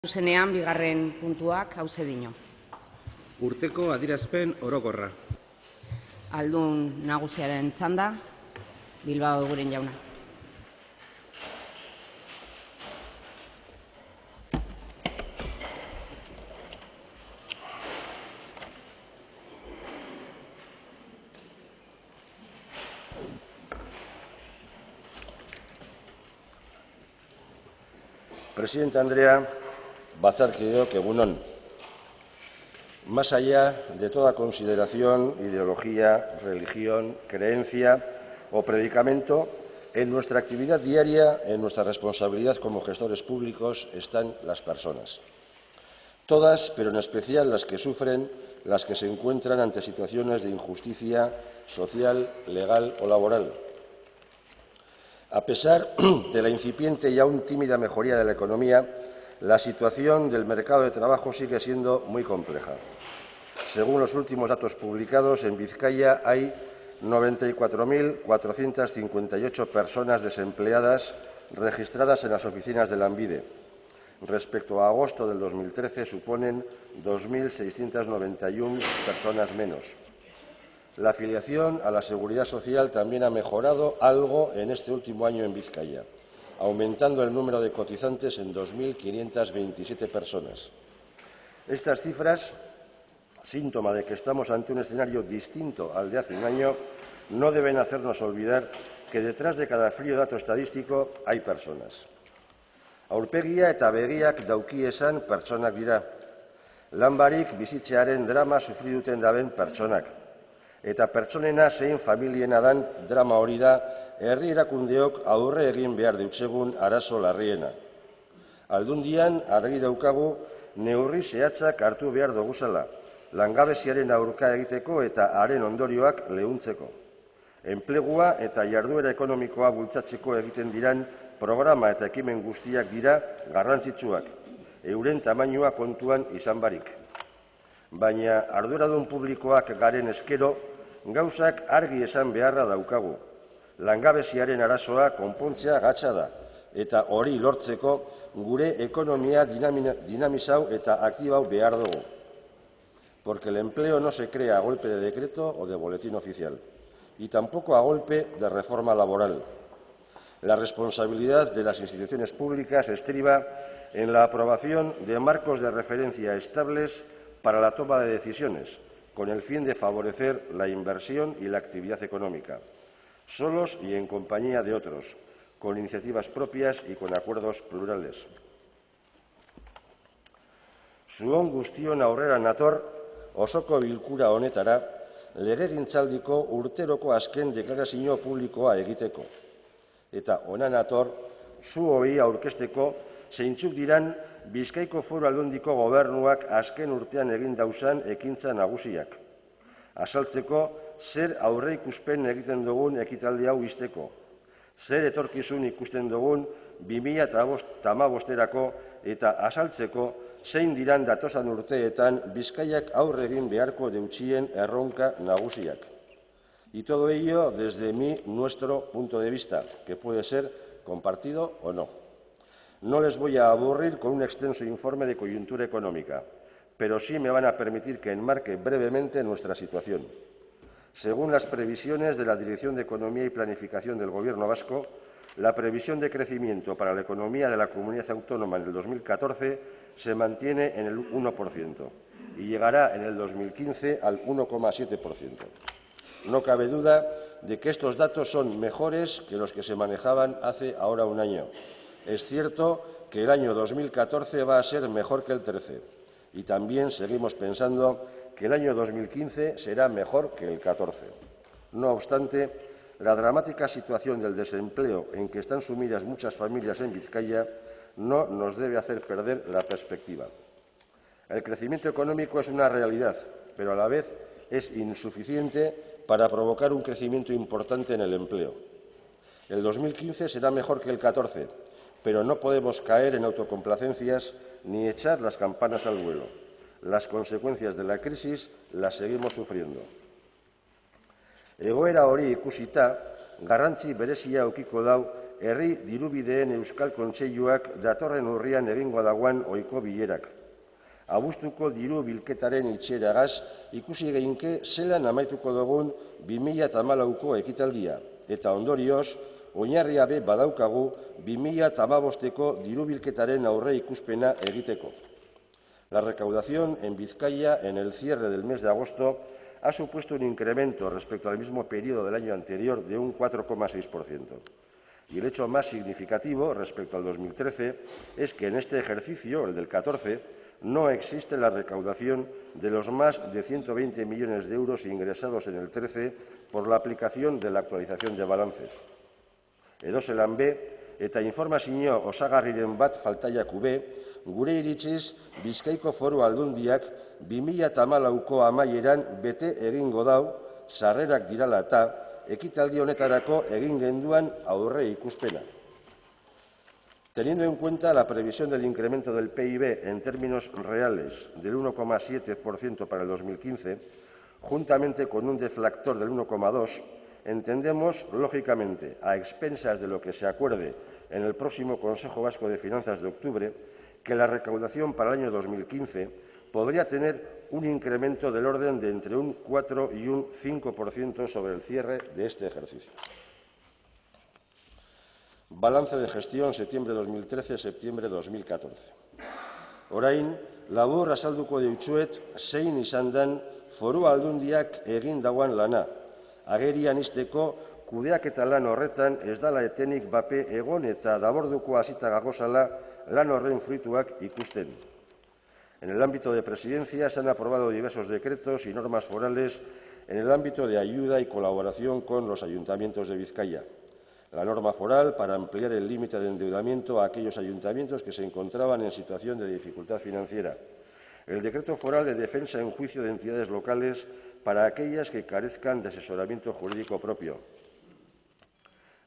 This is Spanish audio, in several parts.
Zuzenean, bigarren puntuak hauxe dino. Urteko adierazpen orokorra. Aldun nagusiaren txanda, Bilbao Eguren jauna. Presidente Andrea, batzarkideok, egun on. Más allá de toda consideración, ideología, religión, creencia o predicamento, en nuestra actividad diaria, en nuestra responsabilidad como gestores públicos, están las personas. Todas, pero en especial las que sufren, las que se encuentran ante situaciones de injusticia social, legal o laboral. A pesar de la incipiente y aún tímida mejoría de la economía, la situación del mercado de trabajo sigue siendo muy compleja. Según los últimos datos publicados, en Vizcaya hay 94.458 personas desempleadas registradas en las oficinas de Lanbide. Respecto a agosto del 2013, suponen 2.691 personas menos. La afiliación a la Seguridad Social también ha mejorado algo en este último año en Vizcaya, aumentando el número de cotizantes en 2.527 personas. Estas cifras, síntoma de que estamos ante un escenario distinto al de hace un año, no deben hacernos olvidar que detrás de cada frío dato estadístico hay personas. Aurpegia eta begiak dauki esan pertsonak dira. Lan barik bizitzearen drama sufri duten daben pertsonak. Eta pertsonena zein familiena dan drama hori da, herri erakundeok aurre egin behar deutsegun arazo larriena. Aldundian argi daukagu neurri zehatzak hartu behar doguzala, langabeziaren aurka egiteko eta haren ondorioak leuntzeko. Enplegua eta jarduera ekonomikoa bultzatzeko egiten diran programa eta ekimen guztiak dira garrantzitsuak, euren tamainua kontuan izan barik. Baina arduradun publikoak garen eskero, gauzak argi esan beharra daukagu. Langabeziaren arazoa konpontzea gatza da, eta hori lortzeko gure ekonomia dinamizau eta aktibau behar dugu. Porque el empleo no se crea a golpe de decreto o de boletín oficial, y tampoco a golpe de reforma laboral. La responsabilidad de las instituciones públicas estriba en la aprobación de marcos de referencia estables para la toma de decisiones, con el fin de favorecer la inversión y la actividad económica, solos y en compañía de otros, con iniciativas propias y con acuerdos plurales. Zuon guztion aurrera nator, osoko bilkura honetara, legegintzaldiko urteroko azken deklarazio publikoa egiteko. Eta hona nator, zuoi aurkezteko zeintzuk diran Bizkaiko Foru Aldundiko gobernuak azken urtean egin dauzan ekintza nagusiak. Azaltzeko, zer aurreikuspen egiten dugun ekitaldi hau izteko. Zer etorkizun ikusten dugun 2015-erako eta azaltzeko zein diran datosan urteetan Bizkaiak aurre egin beharko deutxien erronka nagusiak. Y todo ello desde nuestro punto de vista, que puede ser compartido o no. No les voy a aburrir con un extenso informe de coyuntura económica, pero sí me van a permitir que enmarque brevemente nuestra situación. Según las previsiones de la Dirección de Economía y Planificación del Gobierno vasco, la previsión de crecimiento para la economía de la comunidad autónoma en el 2014 se mantiene en el 1% y llegará en el 2015 al 1,7%. No cabe duda de que estos datos son mejores que los que se manejaban hace ahora un año. Es cierto que el año 2014 va a ser mejor que el 13 y también seguimos pensando que el año 2015 será mejor que el 14. No obstante, la dramática situación del desempleo en que están sumidas muchas familias en Vizcaya no nos debe hacer perder la perspectiva. El crecimiento económico es una realidad, pero a la vez es insuficiente para provocar un crecimiento importante en el empleo. El 2015 será mejor que el 14, pero no podemos caer en autocomplacencias ni echar las campanas al vuelo. Las consecuencias de la crisis las seguimos sufriendo. Egoera hori ikusita, garrantzi berezia edukiko dau Herri Dirubideen Euskal Kontseiluak datorren urrian egingo dagoen ohiko bilerak. Abuztuko diru bilketaren itxieragaz ikusi geinke zelan amaituko dugun 2014ko ekitaldia eta ondorioz oinarria be badaukagu 2015ko diru bilketaren aurre ikuspena egiteko. La recaudación en Vizcaya en el cierre del mes de agosto ha supuesto un incremento respecto al mismo periodo del año anterior de un 4,6%. Y el hecho más significativo respecto al 2013 es que en este ejercicio, el del 14, no existe la recaudación de los más de 120 millones de euros ingresados en el 13 por la aplicación de la actualización de balances. Edozelan be, eta informazio osagarriren bat faltaiak ube, gure iritziz Bizkaiko Foru Aldundiak 2014ko amaieran bete egingo dau, sarrerak dirala eta ekitaldi honetarako egin genduan aurre ikuspena. Teniendo en cuenta la previsión del incremento del PIB en términos reales del 1,7% para el 2015, juntamente con un deflactor del 1,2%, entendemos, lógicamente, a expensas de lo que se acuerde en el próximo Consejo Vasco de Finanzas de octubre, que la recaudación para el año 2015 podría tener un incremento del orden de entre un 4 y un 5% sobre el cierre de este ejercicio. Balance de gestión septiembre 2013-septiembre 2014. Orain, labur azalduko deutsuet zein izan den Foru Aldundiak egin dagoen lana. Agerian izteko kudeaketa lan horretan ez dala etenik bape egon eta daborduko hasita gagozala lan horren fruituak ikusten. En el ámbito de presidencia se han aprobado diversos decretos y normas forales en el ámbito de ayuda y colaboración con los ayuntamientos de Vizcaya. La norma foral para ampliar el límite de endeudamiento a aquellos ayuntamientos que se encontraban en situación de dificultad financiera. El decreto foral de defensa en juicio de entidades locales para aquellas que carezcan de asesoramiento jurídico propio.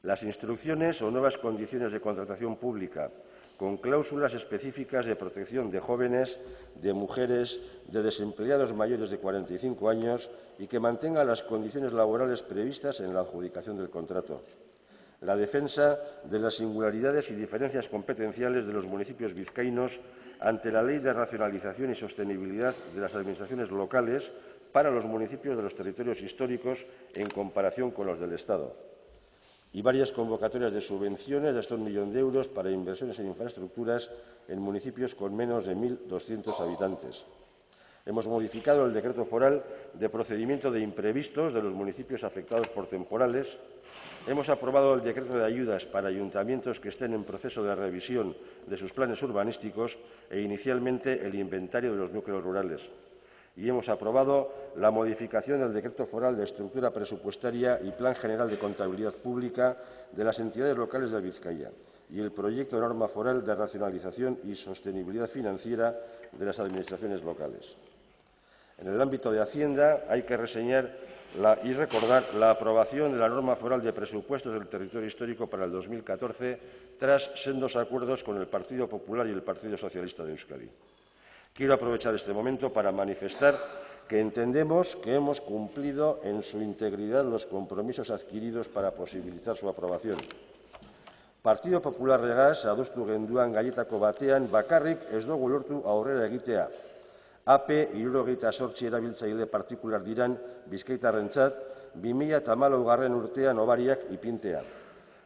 Las instrucciones o nuevas condiciones de contratación pública con cláusulas específicas de protección de jóvenes, de mujeres, de desempleados mayores de 45 años y que mantenga las condiciones laborales previstas en la adjudicación del contrato. La defensa de las singularidades y diferencias competenciales de los municipios vizcaínos ante la Ley de Racionalización y Sostenibilidad de las Administraciones Locales para los municipios de los territorios históricos en comparación con los del Estado. Y varias convocatorias de subvenciones de hasta 1 millón de euros para inversiones en infraestructuras en municipios con menos de 1.200 habitantes. Hemos modificado el decreto foral de procedimiento de imprevistos de los municipios afectados por temporales. Hemos aprobado el decreto de ayudas para ayuntamientos que estén en proceso de revisión de sus planes urbanísticos e inicialmente el inventario de los núcleos rurales. Y hemos aprobado la modificación del decreto foral de estructura presupuestaria y plan general de contabilidad pública de las entidades locales de Vizcaya y el proyecto de norma foral de racionalización y sostenibilidad financiera de las administraciones locales. En el ámbito de Hacienda hay que reseñar y recordar la aprobación de la norma foral de presupuestos del territorio histórico para el 2014 tras sendos acuerdos con el Partido Popular y el Partido Socialista de Euskadi. Quiero aprovechar este momento para manifestar que entendemos que hemos cumplido en su integridad los compromisos adquiridos para posibilitar su aprobación. Partido Popularregaz adostu genduan gaietako batean bakarrik ez dugu lortu aurrera egitea. AP 78 erabiltzaile partikular diran bizkaitarrentzat 2014 urtean hobariak ipintea.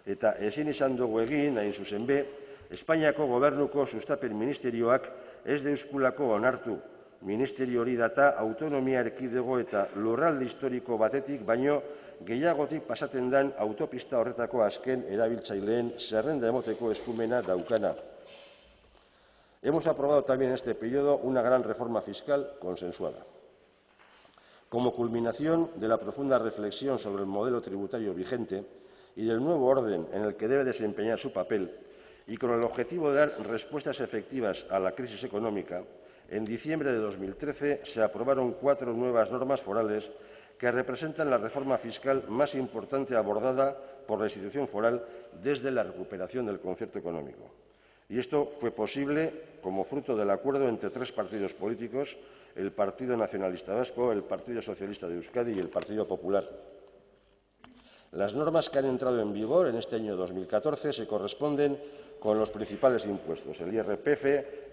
Eta ezin izan dugu egin, hain zuzen be, Espainiako gobernuko sustapen ministerioak ez deuskulako onartu. Ministerio hori data autonomia erkidego eta lurralde historiko batetik, baino gehiagotik pasaten den autopista horretako azken erabiltzaileen zerrenda emoteko eskumena daukana. Hemos aprobado también en este periodo una gran reforma fiscal consensuada. Como culminación de la profunda reflexión sobre el modelo tributario vigente y del nuevo orden en el que debe desempeñar su papel, y con el objetivo de dar respuestas efectivas a la crisis económica, en diciembre de 2013 se aprobaron 4 nuevas normas forales que representan la reforma fiscal más importante abordada por la institución foral desde la recuperación del concierto económico. Y esto fue posible como fruto del acuerdo entre 3 partidos políticos, el Partido Nacionalista Vasco, el Partido Socialista de Euskadi y el Partido Popular. Las normas que han entrado en vigor en este año 2014 se corresponden con los principales impuestos, el IRPF,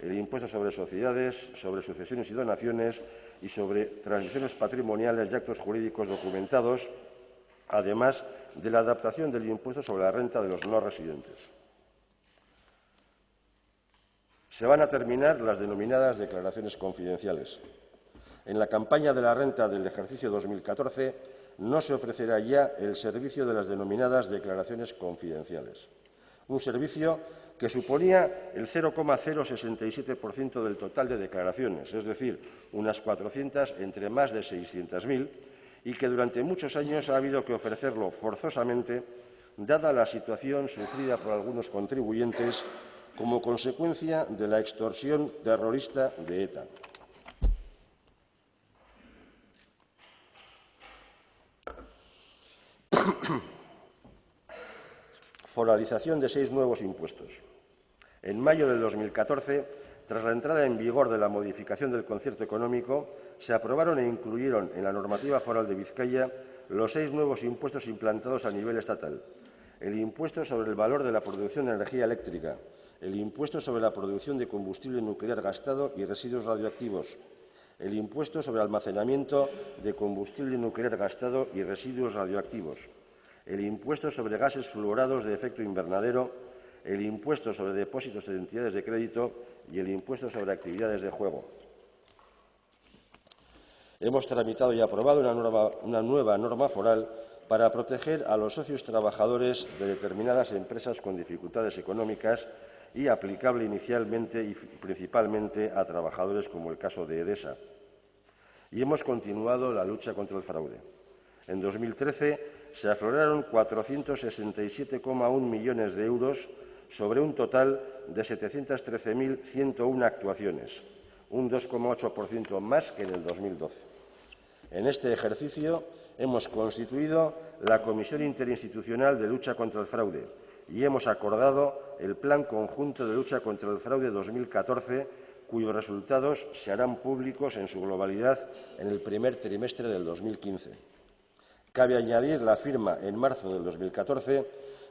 el impuesto sobre sociedades, sobre sucesiones y donaciones y sobre transmisiones patrimoniales y actos jurídicos documentados, además de la adaptación del impuesto sobre la renta de los no residentes. Se van a terminar las denominadas declaraciones confidenciales. En la campaña de la renta del ejercicio 2014 no se ofrecerá ya el servicio de las denominadas declaraciones confidenciales, un servicio que suponía el 0,067% del total de declaraciones, es decir, unas 400 entre más de 600.000, y que durante muchos años ha habido que ofrecerlo forzosamente, dada la situación sufrida por algunos contribuyentes como consecuencia de la extorsión terrorista de ETA. Foralización de 6 nuevos impuestos. En mayo del 2014, tras la entrada en vigor de la modificación del concierto económico, se aprobaron e incluyeron en la normativa foral de Vizcaya los 6 nuevos impuestos implantados a nivel estatal: el impuesto sobre el valor de la producción de energía eléctrica, el impuesto sobre la producción de combustible nuclear gastado y residuos radioactivos, el impuesto sobre almacenamiento de combustible nuclear gastado y residuos radioactivos, el impuesto sobre gases fluorados de efecto invernadero, el impuesto sobre depósitos de entidades de crédito y el impuesto sobre actividades de juego. Hemos tramitado y aprobado una nueva norma foral para proteger a los socios trabajadores de determinadas empresas con dificultades económicas y aplicable inicialmente y principalmente a trabajadores como el caso de Edesa. Y hemos continuado la lucha contra el fraude. En 2013 se afloraron 467,1 millones de euros sobre un total de 713.101 actuaciones, un 2,8% más que en el 2012. En este ejercicio hemos constituido la Comisión Interinstitucional de Lucha contra el Fraude y hemos acordado el Plan Conjunto de Lucha contra el Fraude 2014, cuyos resultados se harán públicos en su globalidad en el primer trimestre del 2015. Cabe añadir la firma en marzo del 2014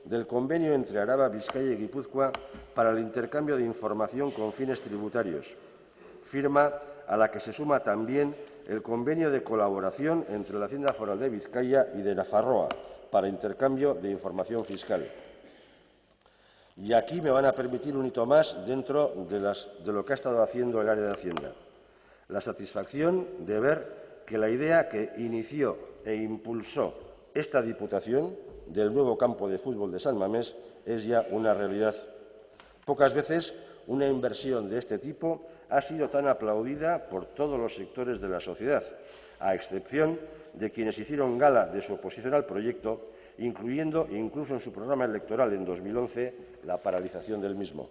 del convenio entre Araba, Vizcaya y Guipúzcoa para el intercambio de información con fines tributarios, firma a la que se suma también el convenio de colaboración entre la Hacienda Foral de Vizcaya y de Nafarroa para intercambio de información fiscal. Y aquí me van a permitir un hito más dentro de lo que ha estado haciendo el área de Hacienda: la satisfacción de ver que la idea que inició e impulsó esta Diputación del nuevo campo de fútbol de San Mamés es ya una realidad. Pocas veces una inversión de este tipo ha sido tan aplaudida por todos los sectores de la sociedad, a excepción de quienes hicieron gala de su oposición al proyecto, incluyendo incluso en su programa electoral en 2011 la paralización del mismo.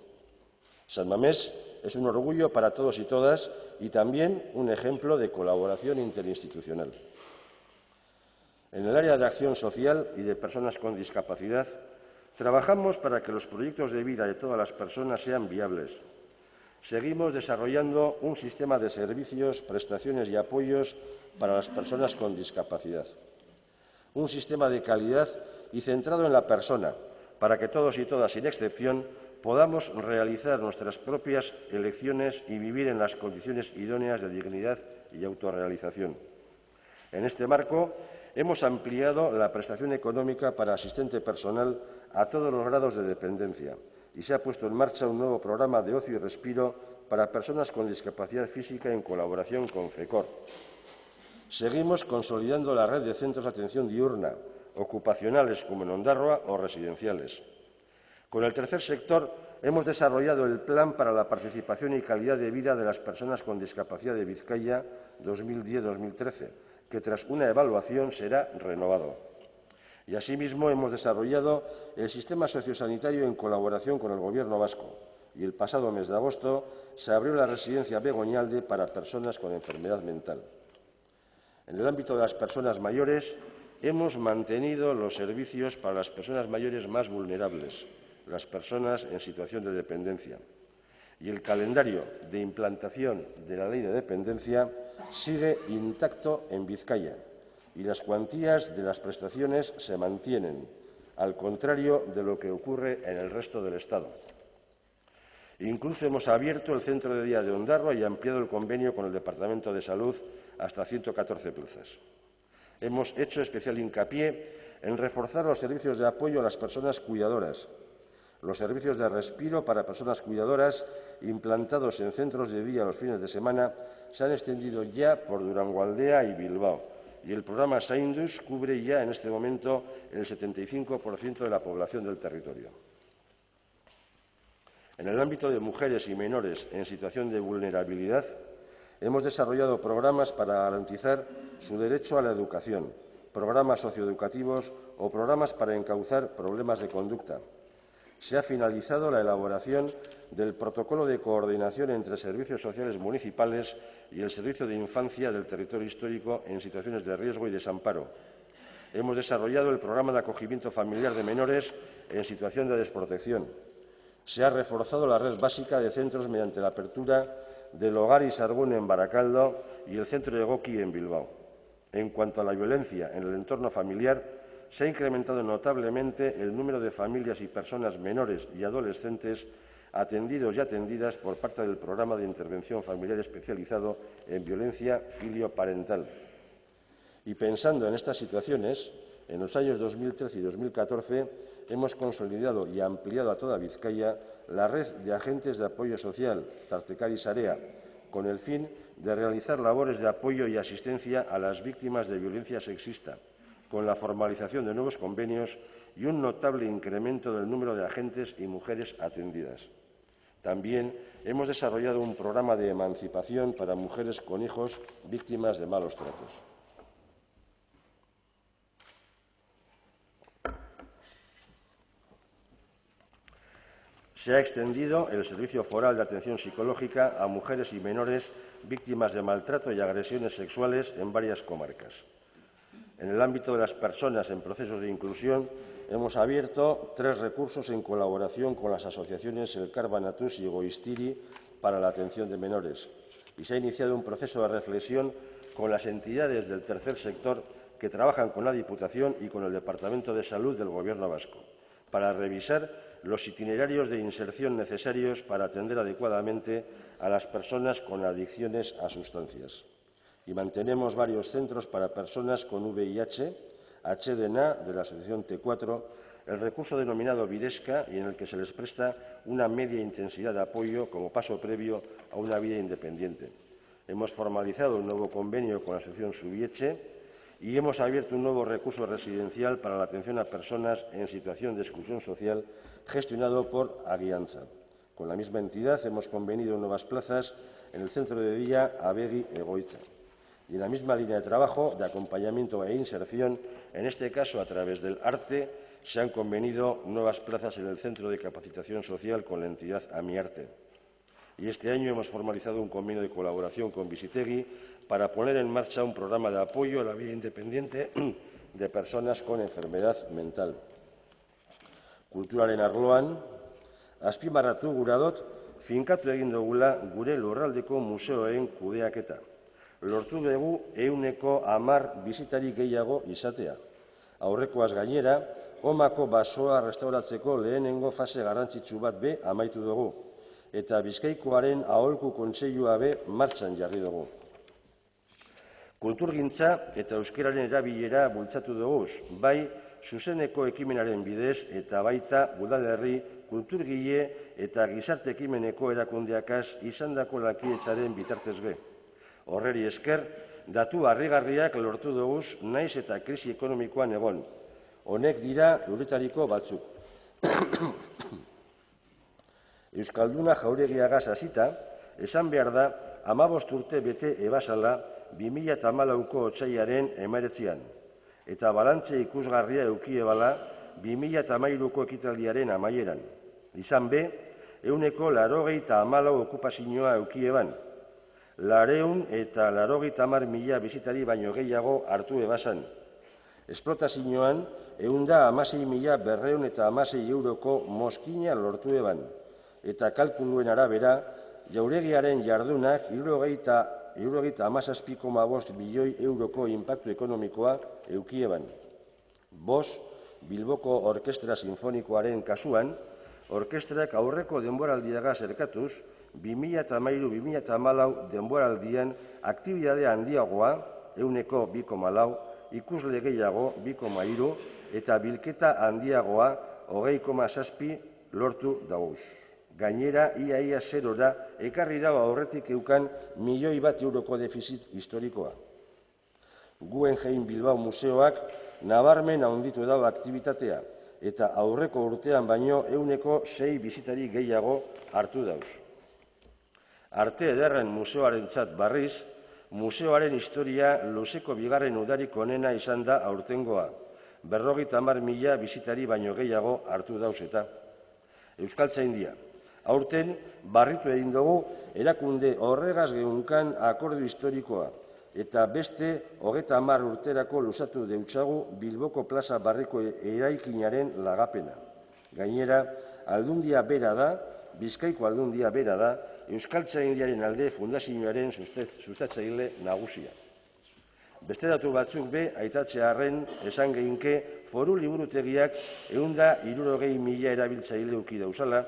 San Mamés es un orgullo para todos y todas y también un ejemplo de colaboración interinstitucional. En el área de acción social y de personas con discapacidad, trabajamos para que los proyectos de vida de todas las personas sean viables. Seguimos desarrollando un sistema de servicios, prestaciones y apoyos para las personas con discapacidad. Un sistema de calidad y centrado en la persona, para que todos y todas, sin excepción, podamos realizar nuestras propias elecciones y vivir en las condiciones idóneas de dignidad y autorrealización. En este marco, hemos ampliado la prestación económica para asistente personal a todos los grados de dependencia y se ha puesto en marcha un nuevo programa de ocio y respiro para personas con discapacidad física en colaboración con FECOR. Seguimos consolidando la red de centros de atención diurna, ocupacionales como en Ondarroa o residenciales. Con el tercer sector hemos desarrollado el Plan para la Participación y Calidad de Vida de las Personas con Discapacidad de Vizcaya 2010-2013, que tras una evaluación será renovado. Y asimismo hemos desarrollado el sistema sociosanitario en colaboración con el Gobierno vasco y el pasado mes de agosto se abrió la residencia Begoñalde para personas con enfermedad mental. En el ámbito de las personas mayores hemos mantenido los servicios para las personas mayores más vulnerables, las personas en situación de dependencia. Y el calendario de implantación de la Ley de Dependencia sigue intacto en Vizcaya, y las cuantías de las prestaciones se mantienen, al contrario de lo que ocurre en el resto del Estado. Incluso hemos abierto el centro de día de Ondarroa y ampliado el convenio con el Departamento de Salud hasta 114 plazas. Hemos hecho especial hincapié en reforzar los servicios de apoyo a las personas cuidadoras. Los servicios de respiro para personas cuidadoras implantados en centros de día los fines de semana se han extendido ya por Durangoaldea y Bilbao, y el programa Zainduz cubre ya en este momento el 75% de la población del territorio. En el ámbito de mujeres y menores en situación de vulnerabilidad, hemos desarrollado programas para garantizar su derecho a la educación, programas socioeducativos o programas para encauzar problemas de conducta. Se ha finalizado la elaboración del protocolo de coordinación entre servicios sociales municipales y el Servicio de Infancia del territorio histórico en situaciones de riesgo y desamparo. Hemos desarrollado el programa de acogimiento familiar de menores en situación de desprotección. Se ha reforzado la red básica de centros mediante la apertura del Hogar Isargun en Barakaldo y el Centro Egoki en Bilbao. En cuanto a la violencia en el entorno familiar, se ha incrementado notablemente el número de familias y personas menores y adolescentes atendidos y atendidas por parte del Programa de Intervención Familiar Especializado en Violencia Filioparental. Y pensando en estas situaciones, en los años 2013 y 2014 hemos consolidado y ampliado a toda Vizcaya la red de agentes de apoyo social, Tartekari Sarea, con el fin de realizar labores de apoyo y asistencia a las víctimas de violencia sexista, con la formalización de nuevos convenios y un notable incremento del número de agentes y mujeres atendidas. También hemos desarrollado un programa de emancipación para mujeres con hijos víctimas de malos tratos. Se ha extendido el Servicio Foral de Atención Psicológica a mujeres y menores víctimas de maltrato y agresiones sexuales en varias comarcas. En el ámbito de las personas en procesos de inclusión, hemos abierto 3 recursos en colaboración con las asociaciones Elkar Banatuz y Goistiri para la atención de menores. Y se ha iniciado un proceso de reflexión con las entidades del tercer sector que trabajan con la Diputación y con el Departamento de Salud del Gobierno vasco, para revisar los itinerarios de inserción necesarios para atender adecuadamente a las personas con adicciones a sustancias. Y mantenemos varios centros para personas con VIH, HDNA de la Asociación T4, el recurso denominado Videsca y en el que se les presta una media intensidad de apoyo como paso previo a una vida independiente. Hemos formalizado un nuevo convenio con la Asociación Subieche y hemos abierto un nuevo recurso residencial para la atención a personas en situación de exclusión social gestionado por Aguianza. Con la misma entidad hemos convenido nuevas plazas en el centro de día Abegi Egoitza. Y en la misma línea de trabajo de acompañamiento e inserción, en este caso a través del ARTE, se han convenido nuevas plazas en el Centro de Capacitación Social con la entidad Amiarte. Y este año hemos formalizado un convenio de colaboración con Visitegui para poner en marcha un programa de apoyo a la vida independiente de personas con enfermedad mental. Kulturaren arloan, azpimarratu gura dut, finkatu egin dugula gure lurraldeko museoen kudeaketa. Lortu dugu 110 bisitari gehiago izatea. Aurrekoaz gainera, Omako basoa restauratzeko lehenengo fase garrantzitsu bat be amaitu dugu, eta Bizkaikoaren aholku kontseilua be martxan jarri dugu. Kulturgintza eta euskararen erabilera bultzatu dugu, bai zuzeneko ekimenaren bidez eta baita udalerri, kulturgile eta gizarte ekimeneko erakundeakaz izandako lankidetzaren bitartez be. Horreri esker, datu harrigarriak lortu dugu naiz eta krisi ekonomikoan egon. Honek dira euretariko batzuk. Euskalduna jauregiagaz hasita, esan behar da 15 urte bete ebasala 2014ko otsailaren 19an, eta balantze ikusgarria eukiebala 2013ko ekitaldiaren amaieran. Izan be, 194 okupazioa eukieban, 280.000 bizitari baino gehiago hartu ebasan. Esplotazioan, 116.216 euroko mozkina lortu eban, eta kalkuluen arabera, jauregiaren jardunak 78 €67,5 milioi euroko inpaktu ekonomikoa eukieban. Bilboko Orkestra Sinfonikoaren kasuan, orkestrak aurreko denboraldiaga zerkatuz, 2013-2014 denboraldian aktibidade handiagoa, €2,4, ikusle gehiago, 2,3, eta bilketa handiagoa, 20,7 lortu dagoz. Gainera, ia zerora, ekarri dago aurretik eukan €1.000.000 defizit historikoa. Guggenheim Bilbao Museoak nabarmen handitu dago aktibitatea, eta aurreko urtean baino €6 bizitari gehiago hartu dauz. Arte Ederren Museoarentzat berriz, museoaren historia luzeko bigarren udarik onena izan da aurtengoa, 50.000 bizitari baino gehiago hartu dauz eta. Euskaltzaindia. Aurten, barritu egin dugu, erakunde horregaz geunkan akordio historikoa, eta beste 30 urterako luzatu deutsagu Bilboko plaza barriko eraikinaren lagapena. Gainera, aldundia bera da, Bizkaiko aldundia bera da, Euskaltzaindiaren alde fundazioaren sustatzaile nagusia. Beste datu batzuk be, aitatzearren esan geinke foru liburutegiak 160.000 erabiltzaile uki dauzala,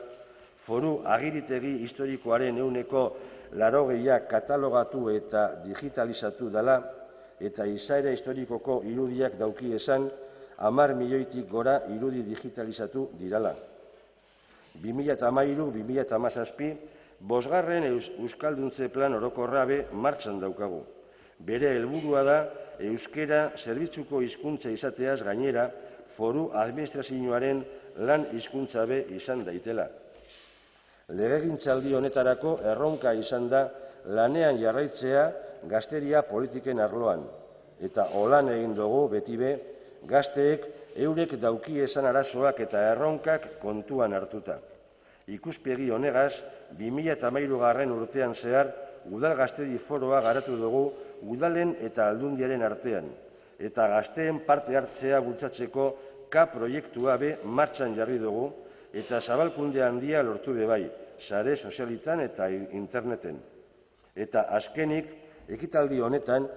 foru agiritegi historikoaren 80% katalogatu eta digitalizatu dela, eta izaera historikoko irudiak dauki esan 10 milioitik gora irudi digitalizatu dirala. 2013-2017, 5. Euskalduntze plan orokorra be martxan daukagu. Bere helburua da euskera zerbitzuko hizkuntza izateaz gainera foru administrazioaren lan hizkuntza be izan daitela. Legegintzaldi honetarako erronka izan da lanean jarraitzea gazteria politiken arloan, eta holan egin dugu beti be gazteek eurek dauki esan arazoak eta erronkak kontuan hartuta. Ikuspegi honegaz, 2013 urtean zehar, Udal Gaztedi Foroa garatu dugu udalen eta aldundiaren artean, eta gazteen parte hartzea bultzatzeko K proiektua be martxan jarri dugu, eta zabalkunde handia lortu be bai, sare sozialitan eta interneten. Eta azkenik, ekitaldi honetan,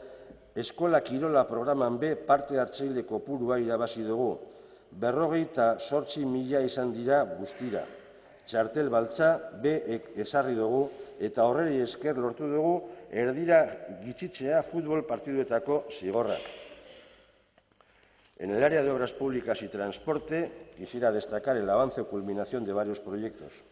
Eskola Kirola programan be parte hartzaile kopurua irabazi dugu, 58.000 izan dira guztira. Txartel baltza be ezarri dugu, eta horreri esker lortu dugu erdira gitzitzea futbol partiduetako zigorrak. En el área de obras públicas y transporte, quisiera destacar el avance o culminación de varios proyectos.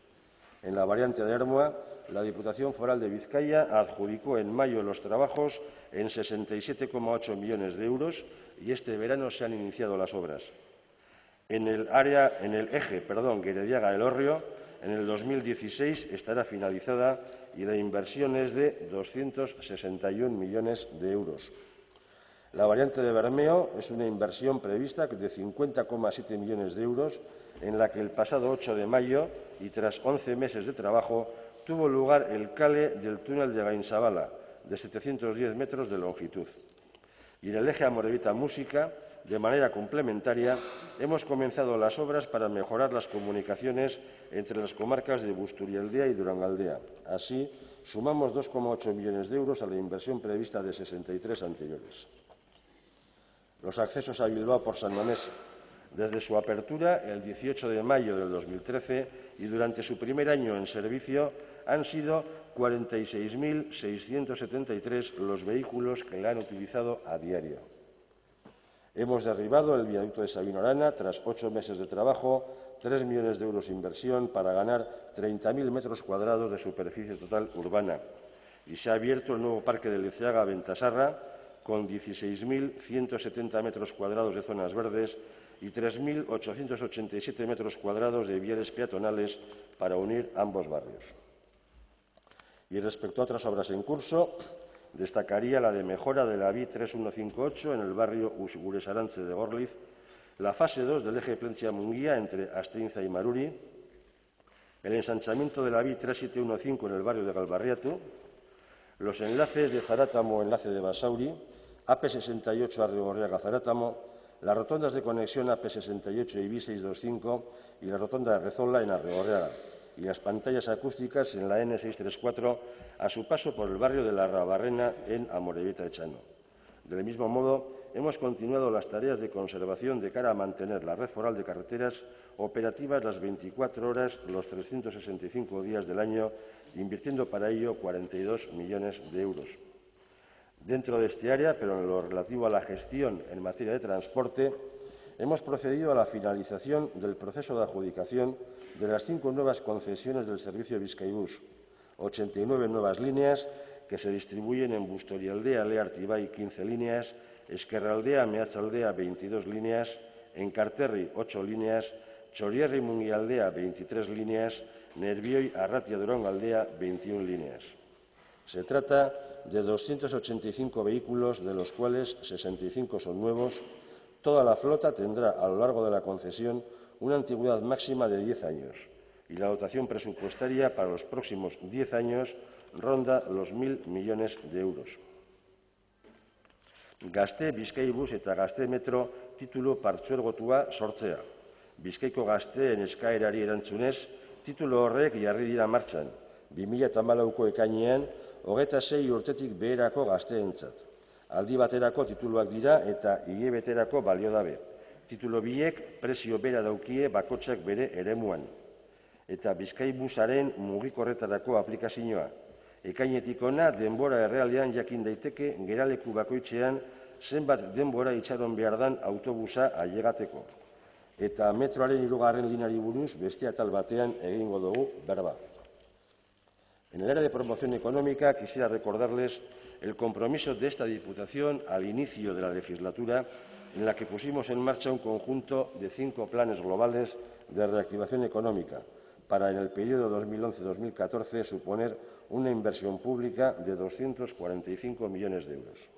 En la variante de Ermua, la Diputación Foral de Vizcaya adjudicó en mayo los trabajos en 67,8 millones de euros y este verano se han iniciado las obras. En el eje Gerediaga-Elorrio, en el 2016 estará finalizada y la inversión es de 261 millones de euros. La variante de Bermeo es una inversión prevista de 50,7 millones de euros, en la que el pasado 8 de mayo, y tras 11 meses de trabajo, tuvo lugar el cale del túnel de Gainsabala, de 710 metros de longitud. Y en el eje Amorebieta-Música, de manera complementaria, hemos comenzado las obras para mejorar las comunicaciones entre las comarcas de Busturialdea y Durangaldea. Así, sumamos 2,8 millones de euros a la inversión prevista de 63 anteriores. Los accesos a Bilbao por San Mamés, desde su apertura el 18 de mayo del 2013 y durante su primer año en servicio, han sido 46.673 los vehículos que la han utilizado a diario. Hemos derribado el viaducto de Sabino Arana tras 8 meses de trabajo, 3 millones de euros de inversión para ganar 30.000 metros cuadrados de superficie total urbana. Y se ha abierto el nuevo parque de Liceaga-Ventasarra con 16.170 metros cuadrados de zonas verdes y 3.887 metros cuadrados de viales peatonales para unir ambos barrios. Y respecto a otras obras en curso, destacaría la de mejora de la VI 3158 en el barrio Usigures-Arantze de Gorliz, la fase 2 del eje Plentzia-Munguía entre Asteinza y Maruri, el ensanchamiento de la VI 3715 en el barrio de Galbarriatu, los enlaces de Zarátamo, enlace de Basauri, AP68 Arrigorriaga-Zarátamo, las rotondas de conexión AP68 y VI 625 y la rotonda de Rezola en Arrigorriaga, y las pantallas acústicas en la N634 a su paso por el barrio de la Rabarrena en Amorebieta de Chano. Del mismo modo, hemos continuado las tareas de conservación de cara a mantener la red foral de carreteras operativas las 24 horas, los 365 días del año, invirtiendo para ello 42 millones de euros. Dentro de este área, pero en lo relativo a la gestión en materia de transporte, hemos procedido a la finalización del proceso de adjudicación de las 5 nuevas concesiones del servicio Bizkaibus, 89 nuevas líneas que se distribuyen en Busturialdea, Leartibay, 15 líneas, Esquerraldea, Meatzaldea, 22 líneas, Enkarterri, 8 líneas, Txorierri, Mungialdea, 23 líneas, Nerbioi, Arratia, Durangaldea, 21 líneas. Se trata de 285 vehículos, de los cuales 65 son nuevos. Toda la flota tendrá a lo largo de la concesión una antigüedad máxima de 10 años y la dotación presupuestaria para los próximos 10 años ronda los 1.000 millones de euros. Gazte, Bizkaibus eta Gazte Metro titulu partzuergotua sortzea. Bizkaiko gazteen eskaerari erantzunez, titulu horrek jarri dira martxan, 2014ko ekainean, 26 urtetik beherako gazteentzat. Aldi baterako tituluak dira eta hilebeterako balio dabe. Titulu biek prezio bera daukie bakotxak bere eremuan. Eta Bizkaibusaren mugikorretarako aplikazioa. Ekainetik hona denbora errealean jakin daiteke geraleku bakoitzean zenbat denbora itxaron behar dan autobusa ailegateko. Eta metroaren 3. lineari buruz beste atal batean egingo dugu berba. En el área de promoción económica quisiera recordarles el compromiso de esta Diputación al inicio de la legislatura, en la que pusimos en marcha un conjunto de 5 planes globales de reactivación económica, para en el periodo 2011-2014 suponer una inversión pública de 245 millones de euros.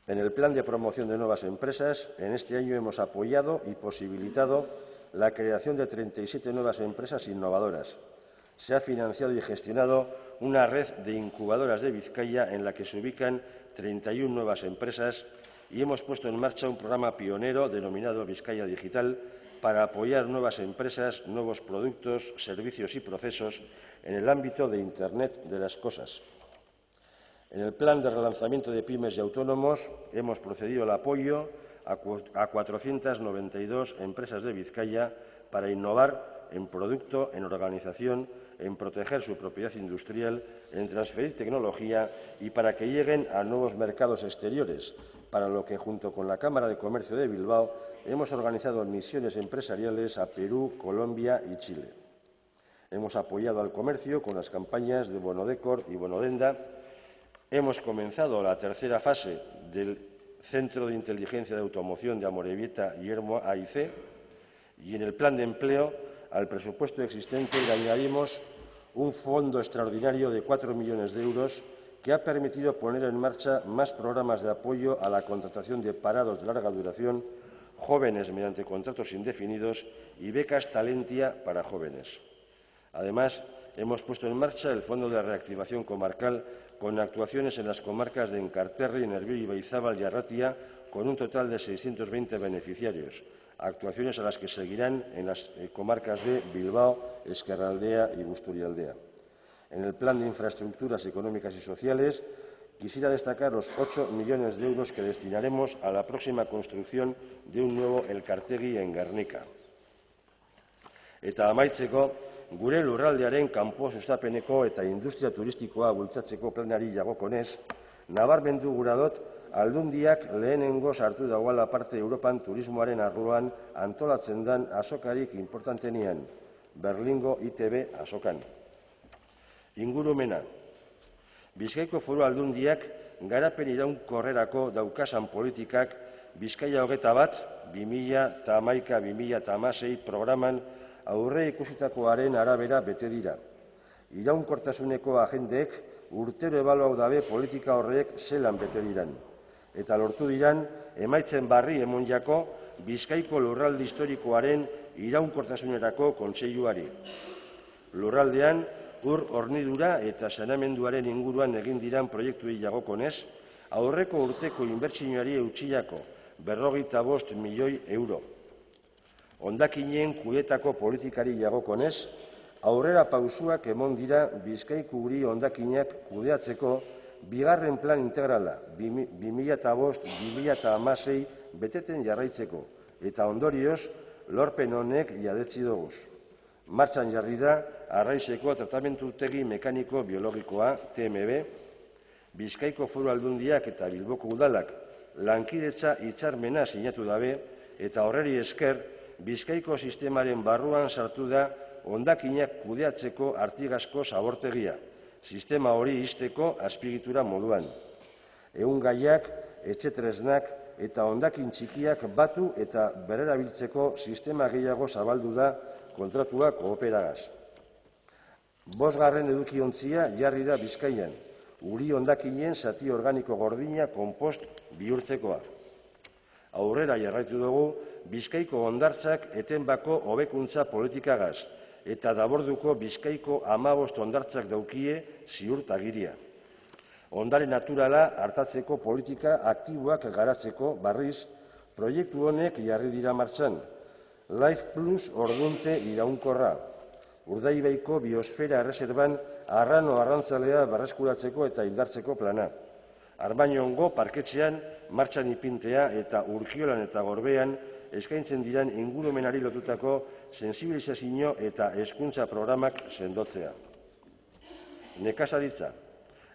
En el plan de promoción de nuevas empresas, en este año hemos apoyado y posibilitado la creación de 37 nuevas empresas innovadoras. Se ha financiado y gestionado una red de incubadoras de Vizcaya en la que se ubican 31 nuevas empresas y hemos puesto en marcha un programa pionero denominado Vizcaya Digital para apoyar nuevas empresas, nuevos productos, servicios y procesos en el ámbito de Internet de las cosas. En el plan de relanzamiento de pymes y autónomos hemos procedido al apoyo a 492 empresas de Vizcaya para innovar en producto, en organización, en proteger su propiedad industrial, en transferir tecnología y para que lleguen a nuevos mercados exteriores, para lo que, junto con la Cámara de Comercio de Bilbao, hemos organizado misiones empresariales a Perú, Colombia y Chile. Hemos apoyado al comercio con las campañas de Bonodecor y Bonodenda. Hemos comenzado la tercera fase del Centro de Inteligencia de Automoción de Amorebieta y Yermo AIC y en el plan de empleo al presupuesto existente le añadimos un fondo extraordinario de 4 millones de euros que ha permitido poner en marcha más programas de apoyo a la contratación de parados de larga duración, jóvenes mediante contratos indefinidos y becas Talentia para jóvenes. Además, hemos puesto en marcha el Fondo de Reactivación Comarcal con actuaciones en las comarcas de Enkarterri, Nerbioi, Ibaizábal y Arratia, con un total de 620 beneficiarios, actuaciones a las que seguirán en las comarcas de Bilbao, Esquerraldea y Busturialdea. En el plan de infraestructuras económicas y sociales, quisiera destacar los 8 millones de euros que destinaremos a la próxima construcción de un nuevo Elkartegi en Gernika. Eta amaitzeko, gure lurraldearen kanpo sustapeneko eta industria turistikoa bultzatzeko planari jagokonez, nabarmendu gura dut Aldundiak lehenengo sartu dagoela parte Europan turismoaren arloan antolatzen den azokarik importantenean, Berlingo ITB azokan. Ingurumena. Bizkaiko Foru Aldundiak garapen iraunkorrerako daukasan politikak Bizkaia 21, 2011-2016 programan aurre ikusitakoaren arabera bete dira. Iraunkortasuneko agendek urtero ebaluau dabe politika horrek zelan bete diran. Eta lortu diran, emaitzen barri emonjako Bizkaiko lurralde historikoaren iraunkortasunerako kontseiluari. Lurraldean, ur hornidura eta saneamenduaren inguruan egin diran proiektuei jagokonez, aurreko urteko inbertsioari eutxilako 45 milioi euro. Hondakinen kudeetako politikari jagokonez, aurrera pausuak emon dira Bizkaiko uri hondakinak kudeatzeko bigarren plan integrala 2005-2016 beteten jarraitzeko, eta ondorioz lorpen honek jadetzi doguz. Martxan jarri da Arraizeko Tratamendutegi Mekaniko Biologikoa, TMB, Bizkaiko Foru Aldundiak eta Bilboko Udalak lankidetza hitzarmena sinatu dabe, eta horreri esker Bizkaiko sistemaren barruan sartu da hondakinak kudeatzeko Artigazko zabortegia, sistema hori ixteko azpiegitura moduan. Ehungaiak, etxetresnak eta hondakin txikiak batu eta berrerabiltzeko sistema gehiago zabaldu da kontratua kooperagaz. 5. edukiontzia jarri da Bizkaian, uri hondakinen zati organiko gordina konpost bihurtzekoa. Aurrera jarraitu dugu Bizkaiko hondartzak etenbako hobekuntza politikagaz, eta Daborduko Bizkaiko 15 hondartzak daukie ziurtagiria. Ondare naturala hartatzeko politika aktiboak garatzeko barriz, proiektu honek jarri dira martxan. Life Plus ordunte iraunkorra, Urdaibaiko biosfera erreserban arrano arrantzalea berreskuratzeko eta indartzeko plana. Arbainongo parketxean martxan ipintea eta Urkiolan eta Gorbean eskaintzen diren ingurumenari lotutako sensibilizazio eta hezkuntza programak sendotzea. Nekazaritza.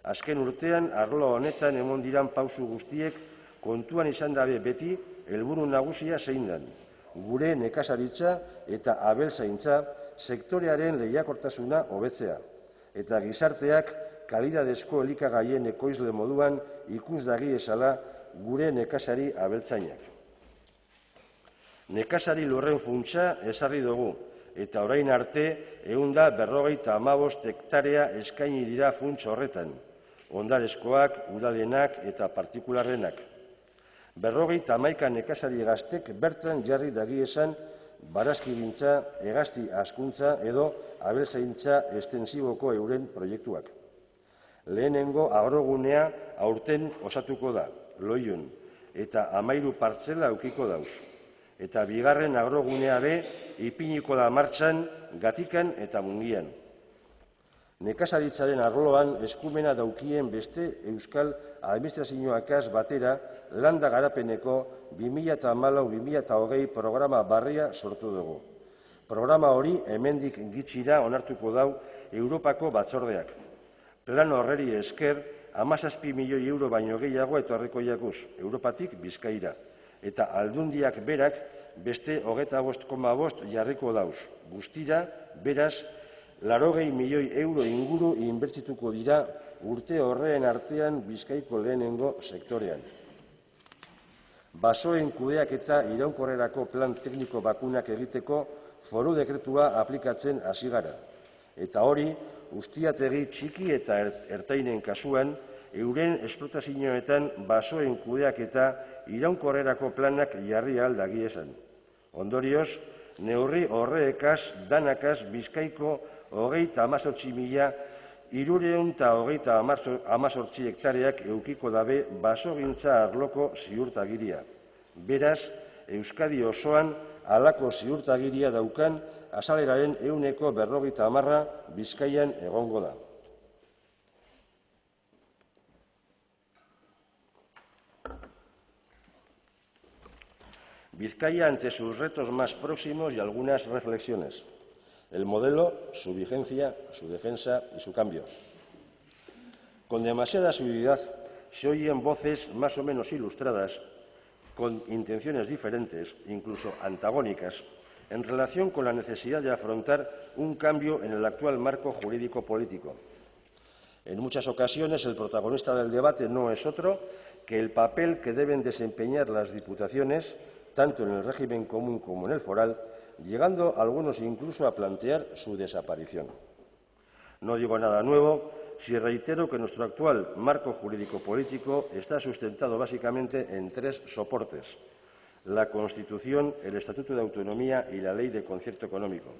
Azken urtean arlo honetan emon diran pausu guztiek kontuan izan dabe beti helburu nagusia zein den. Gure nekazaritza eta abeltzaintza sektorearen lehiakortasuna hobetzea, eta gizarteak kalidadezko elikagaien ekoizle moduan ikus dagi esala gure nekazari abeltzainak. Nekazari lurren funtsa ezarri dugu, eta orain arte 155 hektarea eskaini dira funts horretan, ondarezkoak, udalenak eta partikularrenak. 51 nekazari gaztek bertan jarri dagiesan barazkigintza, hegazti hazkuntza edo abeltzaintza estensiboko euren proiektuak. Lehenengo agrogunea aurten osatuko da, Loiun, eta 13 partzela aukiko dauz. Eta bigarren agrogunea be ipiniko da martxan Gatikan eta Mungian. Nekazaritzaren arloan eskumena daukien beste euskal administrazioakaz batera landa garapeneko 2014-2020 programa barria sortu dugu. Programa hori hemendik gitxira onartuko dau Europako batzordeak. Plan horreri esker 17 milioi euro baino gehiago etorriko jakuz, Europatik Bizkaira. Eta aldundiak berak beste 25,5 jarriko dauz. Guztira, beraz, 80 milioi euro inguru inbertituko dira urte horreen artean Bizkaiko lehenengo sektorean. Basoen kudeak eta iraunkorrerako plan tekniko bakunak egiteko foru dekretua aplikatzen hasi gara. Eta hori, ustiategi txiki eta ertainen kasuan, euren esplotazioetan basoen kudeak eta iraunkorrerako planak jarri ahal dagiesan. Ondorioz, neurri horreekaz danakaz Bizkaiko 38.318 hektareak eukiko dabe basogintza arloko ziurtagiria. Beraz, Euskadi osoan halako ziurtagiria daukan azaleraren 40% Bizkaian egongo da. Vizcaya ante sus retos más próximos y algunas reflexiones. El modelo, su vigencia, su defensa y su cambio. Con demasiada asiduidad se oyen voces más o menos ilustradas, con intenciones diferentes, incluso antagónicas, en relación con la necesidad de afrontar un cambio en el actual marco jurídico-político. En muchas ocasiones el protagonista del debate no es otro que el papel que deben desempeñar las diputaciones, tanto en el régimen común como en el foral, llegando algunos incluso a plantear su desaparición. No digo nada nuevo si reitero que nuestro actual marco jurídico-político está sustentado básicamente en 3 soportes: la Constitución, el Estatuto de Autonomía y la Ley de Concierto Económico.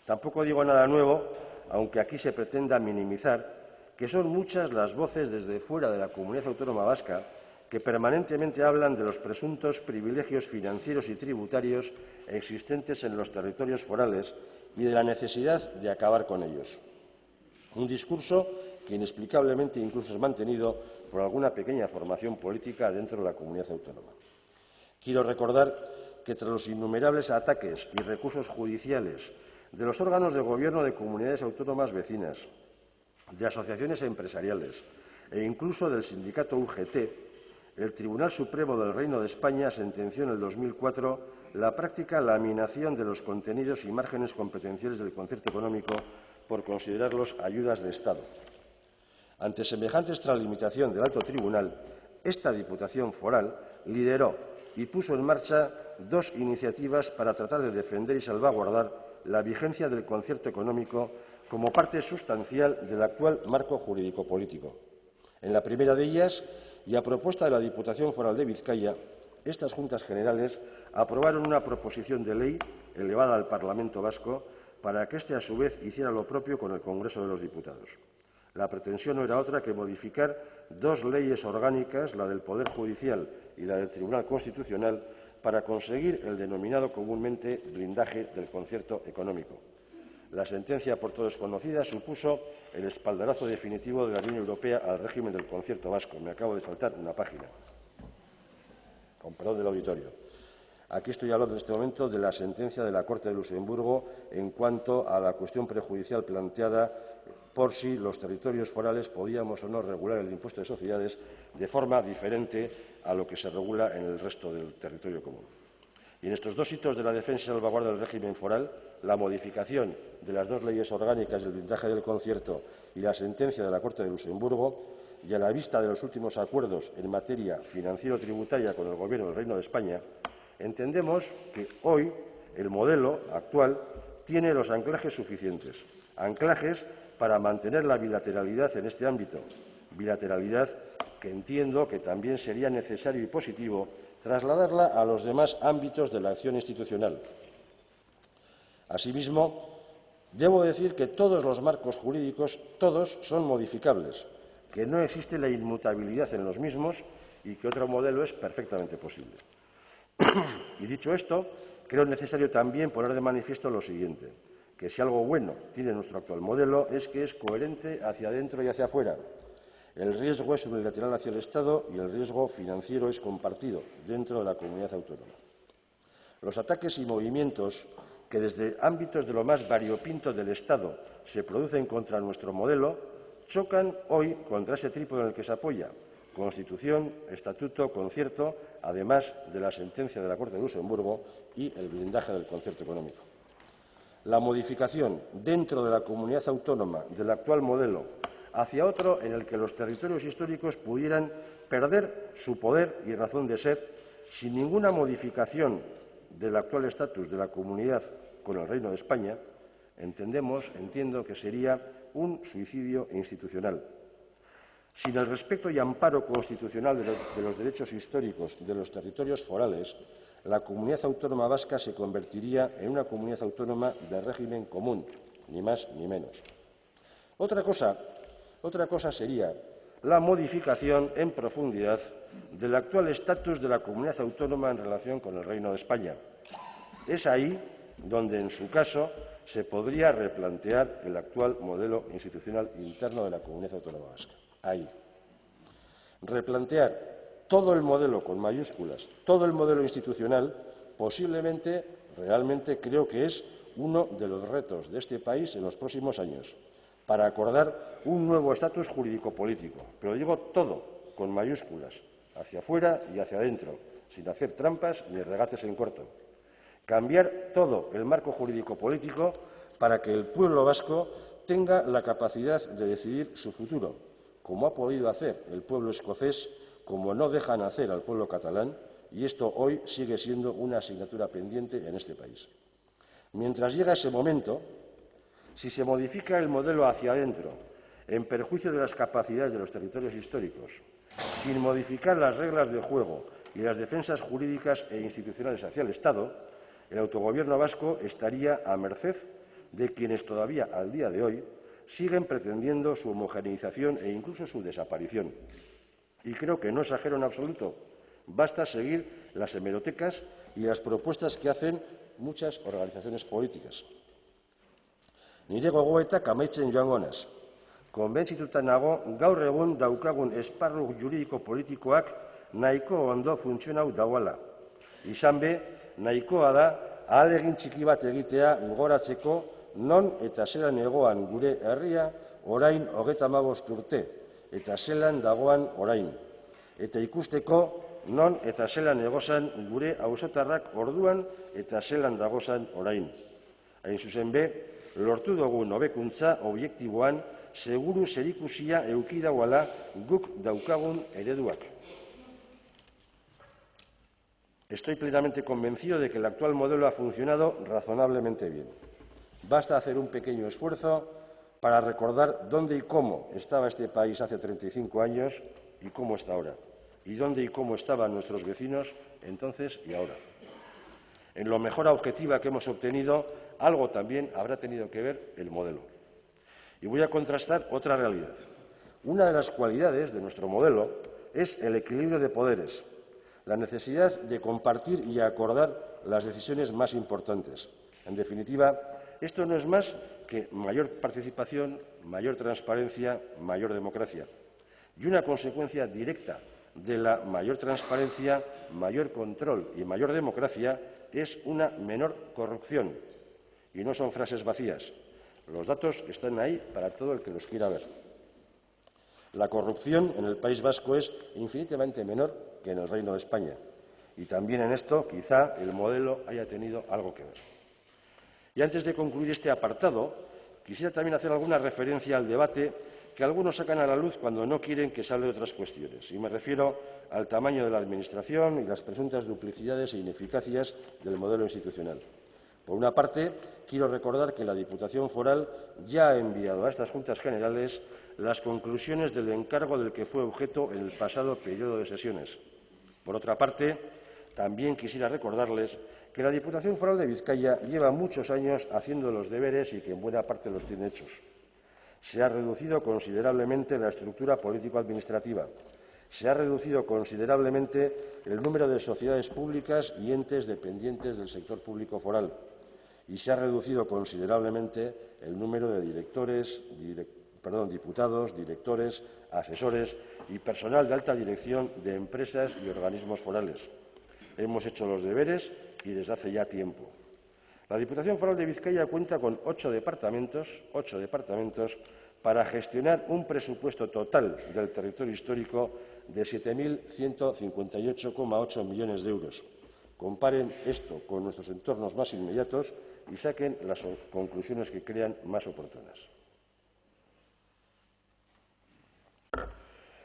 Tampoco digo nada nuevo, aunque aquí se pretenda minimizar, que son muchas las voces desde fuera de la Comunidad Autónoma Vasca que permanentemente hablan de los presuntos privilegios financieros y tributarios existentes en los territorios forales y de la necesidad de acabar con ellos. Un discurso que inexplicablemente incluso es mantenido por alguna pequeña formación política dentro de la comunidad autónoma. Quiero recordar que tras los innumerables ataques y recursos judiciales de los órganos de gobierno de comunidades autónomas vecinas, de asociaciones empresariales e incluso del sindicato UGT, el Tribunal Supremo del Reino de España sentenció en el 2004 la práctica laminación de los contenidos y márgenes competenciales del concierto económico por considerarlos ayudas de Estado. Ante semejante extralimitación del Alto Tribunal, esta Diputación Foral lideró y puso en marcha dos iniciativas para tratar de defender y salvaguardar la vigencia del concierto económico como parte sustancial del actual marco jurídico-político. En la primera de ellas, y a propuesta de la Diputación Foral de Vizcaya, estas Juntas Generales aprobaron una proposición de ley elevada al Parlamento Vasco para que éste, a su vez, hiciera lo propio con el Congreso de los Diputados. La pretensión no era otra que modificar dos leyes orgánicas, la del Poder Judicial y la del Tribunal Constitucional, para conseguir el denominado comúnmente blindaje del concierto económico. La sentencia, por todos conocida, supuso el espaldarazo definitivo de la Unión Europea al régimen del concierto vasco. Me acabo de saltar una página, con perdón del auditorio. Aquí estoy hablando en este momento de la sentencia de la Corte de Luxemburgo en cuanto a la cuestión prejudicial planteada por si los territorios forales podíamos o no regular el impuesto de sociedades de forma diferente a lo que se regula en el resto del territorio común. Y en estos dos hitos de la defensa y salvaguarda del régimen foral, la modificación de las dos leyes orgánicas del blindaje del concierto y la sentencia de la Corte de Luxemburgo, y a la vista de los últimos acuerdos en materia financiero-tributaria con el Gobierno del Reino de España, entendemos que hoy el modelo actual tiene los anclajes suficientes, anclajes para mantener la bilateralidad en este ámbito, bilateralidad que entiendo que también sería necesario y positivo trasladarla a los demás ámbitos de la acción institucional. Asimismo, debo decir que todos los marcos jurídicos, todos son modificables, que no existe la inmutabilidad en los mismos y que otro modelo es perfectamente posible. Y dicho esto, creo necesario también poner de manifiesto lo siguiente, que si algo bueno tiene nuestro actual modelo es que es coherente hacia adentro y hacia afuera. El riesgo es unilateral hacia el Estado y el riesgo financiero es compartido dentro de la comunidad autónoma. Los ataques y movimientos que desde ámbitos de lo más variopinto del Estado se producen contra nuestro modelo chocan hoy contra ese trípode en el que se apoya Constitución, Estatuto, Concierto, además de la sentencia de la Corte de Luxemburgo y el blindaje del concierto económico. La modificación dentro de la comunidad autónoma del actual modelo hacia otro en el que los territorios históricos pudieran perder su poder y razón de ser sin ninguna modificación del actual estatus de la comunidad con el Reino de España, entiendo que sería un suicidio institucional. Sin el respeto y amparo constitucional de los derechos históricos de los territorios forales, la comunidad autónoma vasca se convertiría en una comunidad autónoma de régimen común, ni más ni menos. Otra cosa sería la modificación en profundidad del actual estatus de la comunidad autónoma en relación con el Reino de España. Es ahí donde, en su caso, se podría replantear el actual modelo institucional interno de la comunidad autónoma vasca. Ahí. Replantear todo el modelo con mayúsculas, todo el modelo institucional, posiblemente, realmente creo que es uno de los retos de este país en los próximos años, para acordar un nuevo estatus jurídico-político. Pero digo todo con mayúsculas, hacia afuera y hacia adentro, sin hacer trampas ni regates en corto. Cambiar todo el marco jurídico-político para que el pueblo vasco tenga la capacidad de decidir su futuro, como ha podido hacer el pueblo escocés, como no dejan hacer al pueblo catalán, y esto hoy sigue siendo una asignatura pendiente en este país. Mientras llega ese momento, si se modifica el modelo hacia adentro, en perjuicio de las capacidades de los territorios históricos, sin modificar las reglas de juego y las defensas jurídicas e institucionales hacia el Estado, el autogobierno vasco estaría a merced de quienes todavía, al día de hoy, siguen pretendiendo su homogeneización e incluso su desaparición. Y creo que no exagero en absoluto. Basta seguir las hemerotecas y las propuestas que hacen muchas organizaciones políticas. Nire gogoetak amaitzen joango naiz. Konbentzituta nago gaur egun daukagun esparru juridiko politikoak nahiko ondo funtzionau dauala. Izan be, nahikoa da ahalegin txiki bat egitea gogoratzeko non eta zelan egoan gure herria orain 35 urte, eta zelan dagoan orain. Eta ikusteko non eta zelan egozan gure auzotarrak orduan eta zelan dagozan orain. Hain zuzen be, lortu dugun hobekuntza objektiboan seguru zerikusia eduki dauala guk daukagun ereduak. Estoy plenamente convencido de que el actual modelo ha funcionado razonablemente bien. Basta hacer un pequeño esfuerzo para recordar dónde y cómo estaba este país hace 35 años y cómo está ahora, y dónde y cómo estaban nuestros vecinos entonces y ahora. En lo mejor objetiva que hemos obtenido, algo también habrá tenido que ver el modelo. Y voy a contrastar otra realidad. Una de las cualidades de nuestro modelo es el equilibrio de poderes, la necesidad de compartir y acordar las decisiones más importantes. En definitiva, esto no es más que mayor participación, mayor transparencia, mayor democracia. Y una consecuencia directa de la mayor transparencia, mayor control y mayor democracia es una menor corrupción. Y no son frases vacías. Los datos están ahí para todo el que los quiera ver. La corrupción en el País Vasco es infinitamente menor que en el Reino de España. Y también en esto, quizá, el modelo haya tenido algo que ver. Y antes de concluir este apartado, quisiera también hacer alguna referencia al debate que algunos sacan a la luz cuando no quieren que se hable de otras cuestiones. Y me refiero al tamaño de la Administración y las presuntas duplicidades e ineficacias del modelo institucional. Por una parte, quiero recordar que la Diputación Foral ya ha enviado a estas Juntas Generales las conclusiones del encargo del que fue objeto en el pasado periodo de sesiones. Por otra parte, también quisiera recordarles que la Diputación Foral de Vizcaya lleva muchos años haciendo los deberes y que en buena parte los tiene hechos. Se ha reducido considerablemente la estructura político-administrativa. Se ha reducido considerablemente el número de sociedades públicas y entes dependientes del sector público foral. Y se ha reducido considerablemente el número de diputados, directores, asesores y personal de alta dirección de empresas y organismos forales. Hemos hecho los deberes y desde hace ya tiempo. La Diputación Foral de Vizcaya cuenta con 8 departamentos para gestionar un presupuesto total del territorio histórico de 7.158,8 millones de euros. Comparen esto con nuestros entornos más inmediatos y saquen las conclusiones que crean más oportunas.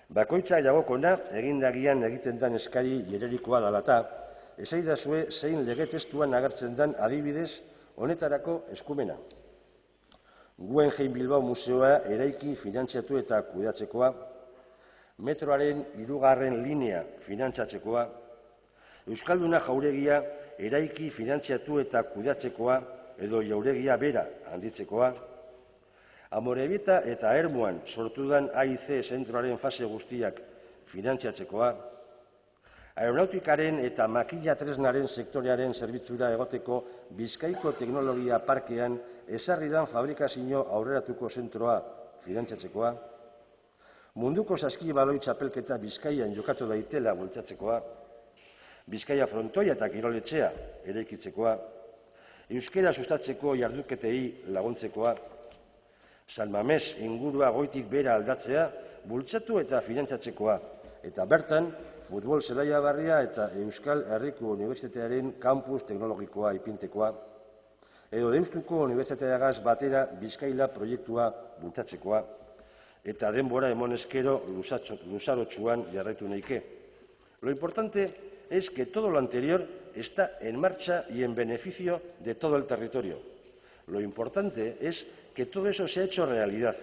Bakoitza jagokona egindagian egiten dan eskari jererikoa dalata, esaidazue zein lege testuan agertzen dan adibidez honetarako eskumena. Guggenheim Bilbao Museoa eraiki finantziatu eta kudeatzekoa, metroaren 3. linea finantzatzekoa, Euskalduna jauregia eraiki finantziatu eta kudeatzekoa edo jauregia bera handitzekoa, Amorebieta eta Ermuan sortudan AIC zentroaren fase guztiak finantziatzekoa, aeronautikaren eta makina tresnaren sektorearen zerbitzura egoteko Bizkaiko Teknologia Parkean ezarridan fabrikazio aurreratuko zentroa finantziatzekoa, munduko saskibaloi txapelketa Bizkaian jokatu daitela bultzatzekoa, Bizkaia frontoia eta kiroletxea eraikitzekoa, euskera sustatzeko jarduketei laguntzekoa, San Mamés ingurua goitik bera aldatzea bultzatu eta finantzatzekoa, eta bertan futbol zelaia barria eta Euskal Herriko Unibertsitatearen kampus teknologikoa ipintekoa, edo Deustuko Unibertsitateagaz batera Bizkaila proiektua bultzatzekoa, eta denbora emonezkero luzarotsuan jarraitu nahike. Lo importante es que todo lo anterior está en marcha y en beneficio de todo el territorio. Lo importante es que todo eso se ha hecho realidad,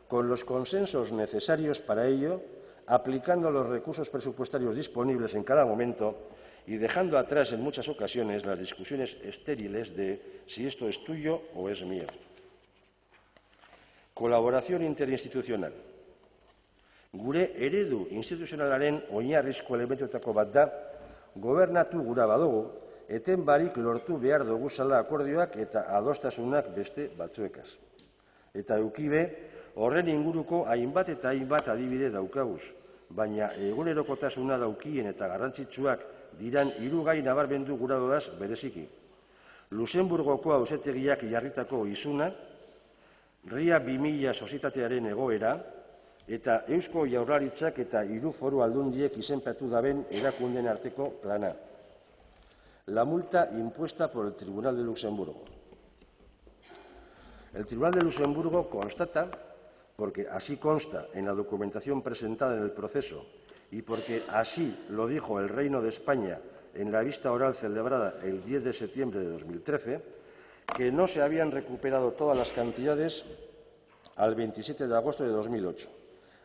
con los consensos necesarios para ello, aplicando los recursos presupuestarios disponibles en cada momento y dejando atrás en muchas ocasiones las discusiones estériles de si esto es tuyo o es mío. Colaboración interinstitucional. Gure eredu instituzionalaren oinarrizko elementuetako bat da, gobernatu gura badugu, eten barik lortu behar duguzala akordioak eta adostasunak beste batzuekaz. Eta eukibe, horren inguruko hainbat eta hainbat adibide daukaguz, baina egunerokotasuna daukien eta garrantzitsuak diran hiru gai nabarmendu gura dodaz bereziki. Luxemburgoko auzitegiak jarritako isuna, RIA 2000 sozietatearen egoera, eta Eusko Jaurlaritzak eta hiru foru aldundiek izenpetu daben erakundeen arteko plana. La multa impuesta por el Tribunal de Luxemburgo. El Tribunal de Luxemburgo constata, porque así consta en la documentación presentada en el proceso y porque así lo dijo el Reino de España en la vista oral celebrada el 10 de septiembre de 2013, que no se habían recuperado todas las cantidades al 27 de agosto de 2008,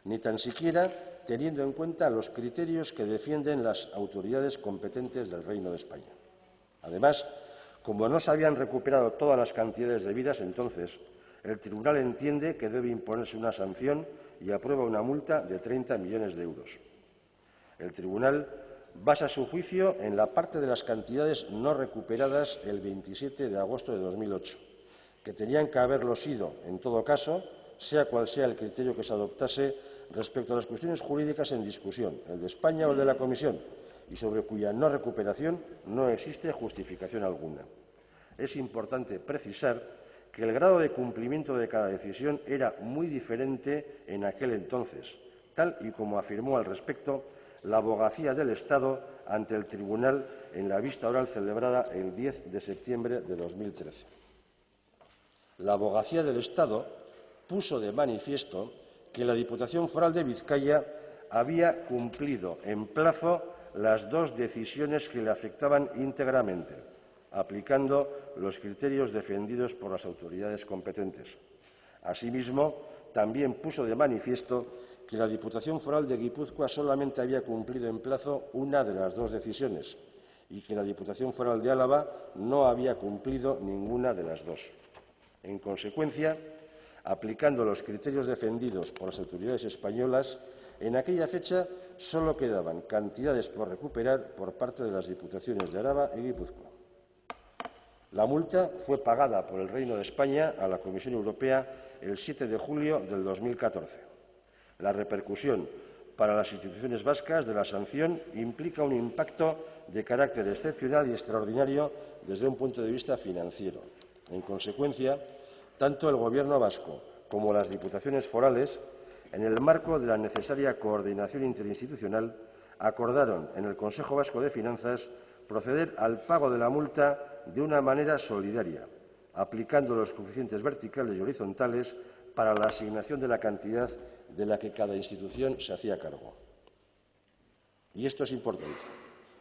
ni tan siquiera teniendo en cuenta los criterios que defienden las autoridades competentes del Reino de España. Además, como no se habían recuperado todas las cantidades debidas, entonces, el Tribunal entiende que debe imponerse una sanción y aprueba una multa de 30 millones de euros. El Tribunal basa su juicio en la parte de las cantidades no recuperadas el 27 de agosto de 2008, que tenían que haberlo sido, en todo caso, sea cual sea el criterio que se adoptase respecto a las cuestiones jurídicas en discusión, el de España o el de la Comisión, y sobre cuya no recuperación no existe justificación alguna. Es importante precisar que el grado de cumplimiento de cada decisión era muy diferente en aquel entonces, tal y como afirmó al respecto la Abogacía del Estado ante el Tribunal en la vista oral celebrada el 10 de septiembre de 2013. La Abogacía del Estado puso de manifiesto que la Diputación Foral de Vizcaya había cumplido en plazo las dos decisiones que le afectaban íntegramente, aplicando los criterios defendidos por las autoridades competentes. Asimismo, también puso de manifiesto que la Diputación Foral de Guipúzcoa solamente había cumplido en plazo una de las dos decisiones y que la Diputación Foral de Álava no había cumplido ninguna de las dos. En consecuencia, aplicando los criterios defendidos por las autoridades españolas, en aquella fecha solo quedaban cantidades por recuperar por parte de las Diputaciones de Araba y Guipúzcoa. La multa fue pagada por el Reino de España a la Comisión Europea el 7 de julio del 2014. La repercusión para las instituciones vascas de la sanción implica un impacto de carácter excepcional y extraordinario desde un punto de vista financiero. En consecuencia, tanto el Gobierno vasco como las Diputaciones forales, en el marco de la necesaria coordinación interinstitucional, acordaron en el Consejo Vasco de Finanzas proceder al pago de la multa de una manera solidaria, aplicando los coeficientes verticales y horizontales para la asignación de la cantidad de la que cada institución se hacía cargo. Y esto es importante.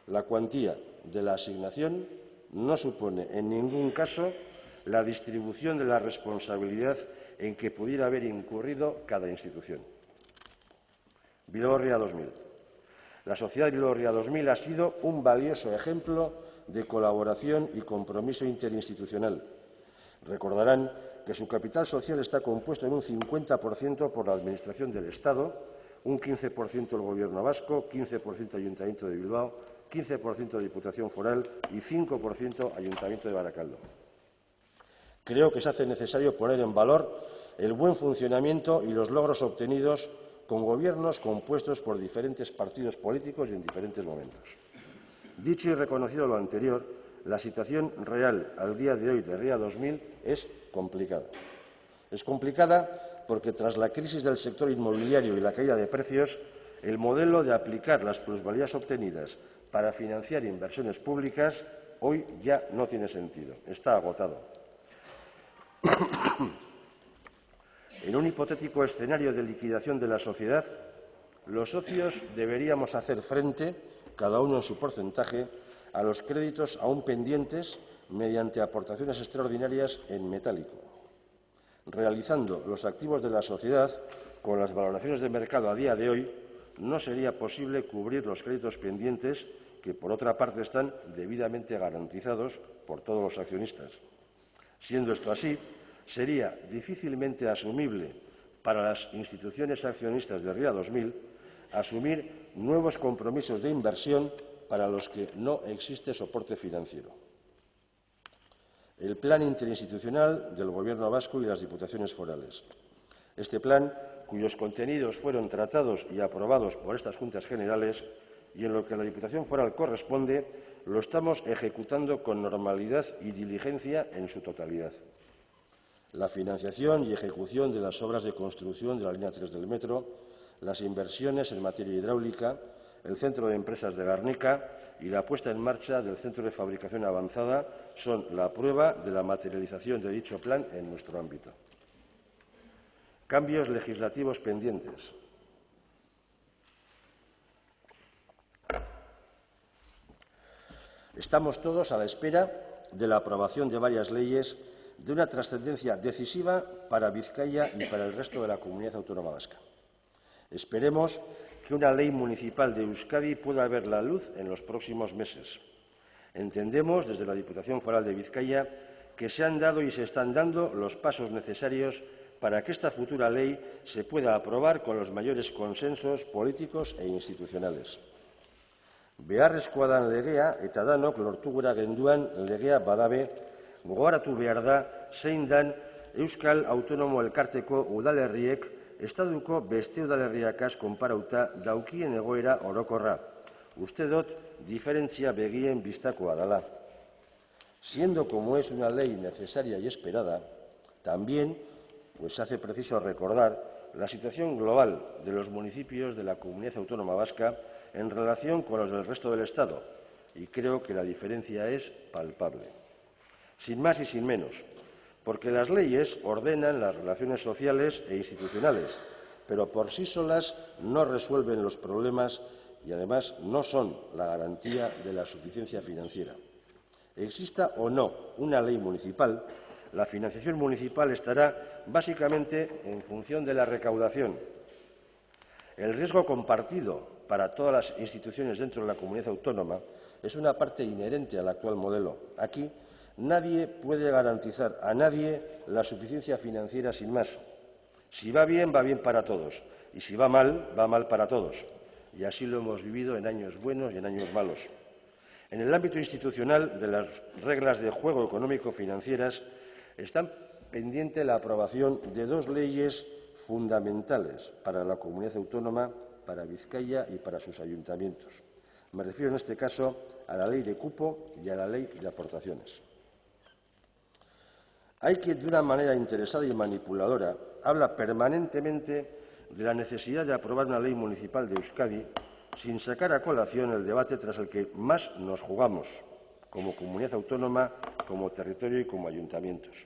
La cuantía de la asignación no supone en ningún caso la distribución de la responsabilidad en que pudiera haber incurrido cada institución. Bilbao Ría 2000. La Sociedad Bilbao Ría 2000 ha sido un valioso ejemplo de colaboración y compromiso interinstitucional. Recordarán que su capital social está compuesto en un 50% por la Administración del Estado, un 15% el Gobierno vasco, 15% Ayuntamiento de Bilbao, 15% Diputación Foral y 5% Ayuntamiento de Baracaldo. Creo que se hace necesario poner en valor el buen funcionamiento y los logros obtenidos con gobiernos compuestos por diferentes partidos políticos y en diferentes momentos. Dicho y reconocido lo anterior, la situación real al día de hoy de Ría 2000 es complicada. Es complicada porque tras la crisis del sector inmobiliario y la caída de precios, el modelo de aplicar las plusvalías obtenidas para financiar inversiones públicas hoy ya no tiene sentido, está agotado. En un hipotético escenario de liquidación de la sociedad, los socios deberíamos hacer frente, cada uno en su porcentaje, a los créditos aún pendientes mediante aportaciones extraordinarias en metálico. Realizando los activos de la sociedad con las valoraciones de mercado a día de hoy, no sería posible cubrir los créditos pendientes que, por otra parte, están debidamente garantizados por todos los accionistas. Siendo esto así, sería difícilmente asumible para las instituciones accionistas de Ría 2000 asumir nuevos compromisos de inversión para los que no existe soporte financiero. El Plan Interinstitucional del Gobierno vasco y las Diputaciones forales. Este plan, cuyos contenidos fueron tratados y aprobados por estas Juntas Generales y en lo que a la Diputación Foral corresponde, lo estamos ejecutando con normalidad y diligencia en su totalidad. La financiación y ejecución de las obras de construcción de la línea 3 del metro, las inversiones en materia hidráulica, el Centro de Empresas de Garnica y la puesta en marcha del Centro de Fabricación Avanzada son la prueba de la materialización de dicho plan en nuestro ámbito. Cambios legislativos pendientes. Estamos todos a la espera de la aprobación de varias leyes de una trascendencia decisiva para Vizcaya y para el resto de la comunidad autónoma vasca. Esperemos que una ley municipal de Euskadi pueda ver la luz en los próximos meses. Entendemos, desde la Diputación Foral de Vizcaya, que se han dado y se están dando los pasos necesarios para que esta futura ley se pueda aprobar con los mayores consensos políticos e institucionales. Beharrezkoa den legea eta danok lortu gura genduan legea badabe, gogoratu behar da zein den Euskal Autonomo Elkarteko udalerriek Estaduko beste udalerriakaz konparauta daukien egoera orokorra. Uste dut diferentzia begien bistakoa dela. Siendo como es una ley necesaria y esperada, también pues hace preciso recordar la situación global de los municipios de la Comunidad Autónoma Vasca en relación con los del resto del Estado, y creo que la diferencia es palpable. Sin más y sin menos, porque las leyes ordenan las relaciones sociales e institucionales, pero por sí solas no resuelven los problemas y, además, no son la garantía de la suficiencia financiera. Exista o no una ley municipal, la financiación municipal estará básicamente en función de la recaudación. El riesgo compartido para todas las instituciones dentro de la comunidad autónoma es una parte inherente al actual modelo. Aquí nadie puede garantizar a nadie la suficiencia financiera sin más. Si va bien para todos, y si va mal para todos. Y así lo hemos vivido en años buenos y en años malos. En el ámbito institucional de las reglas de juego económico-financieras están pendiente la aprobación de dos leyes fundamentales para la comunidad autónoma, para Vizcaya y para sus ayuntamientos. Me refiero en este caso a la ley de cupo y a la ley de aportaciones. Hay quien, de una manera interesada y manipuladora, habla permanentemente de la necesidad de aprobar una ley municipal de Euskadi sin sacar a colación el debate tras el que más nos jugamos, como comunidad autónoma, como territorio y como ayuntamientos.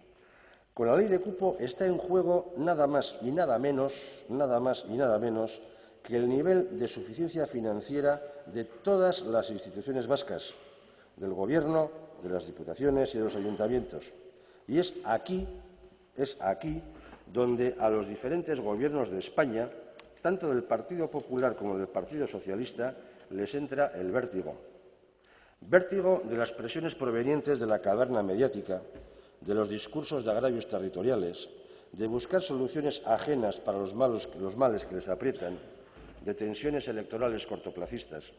Con la ley de cupo está en juego nada más y nada menos que el nivel de suficiencia financiera de todas las instituciones vascas, del Gobierno, de las Diputaciones y de los ayuntamientos. Y es aquí donde a los diferentes gobiernos de España, tanto del Partido Popular como del Partido Socialista, les entra el vértigo. Vértigo de las presiones provenientes de la caverna mediática, de los discursos de agravios territoriales, de buscar soluciones ajenas para los males que les aprietan, de tensiones electorales cortoplacistas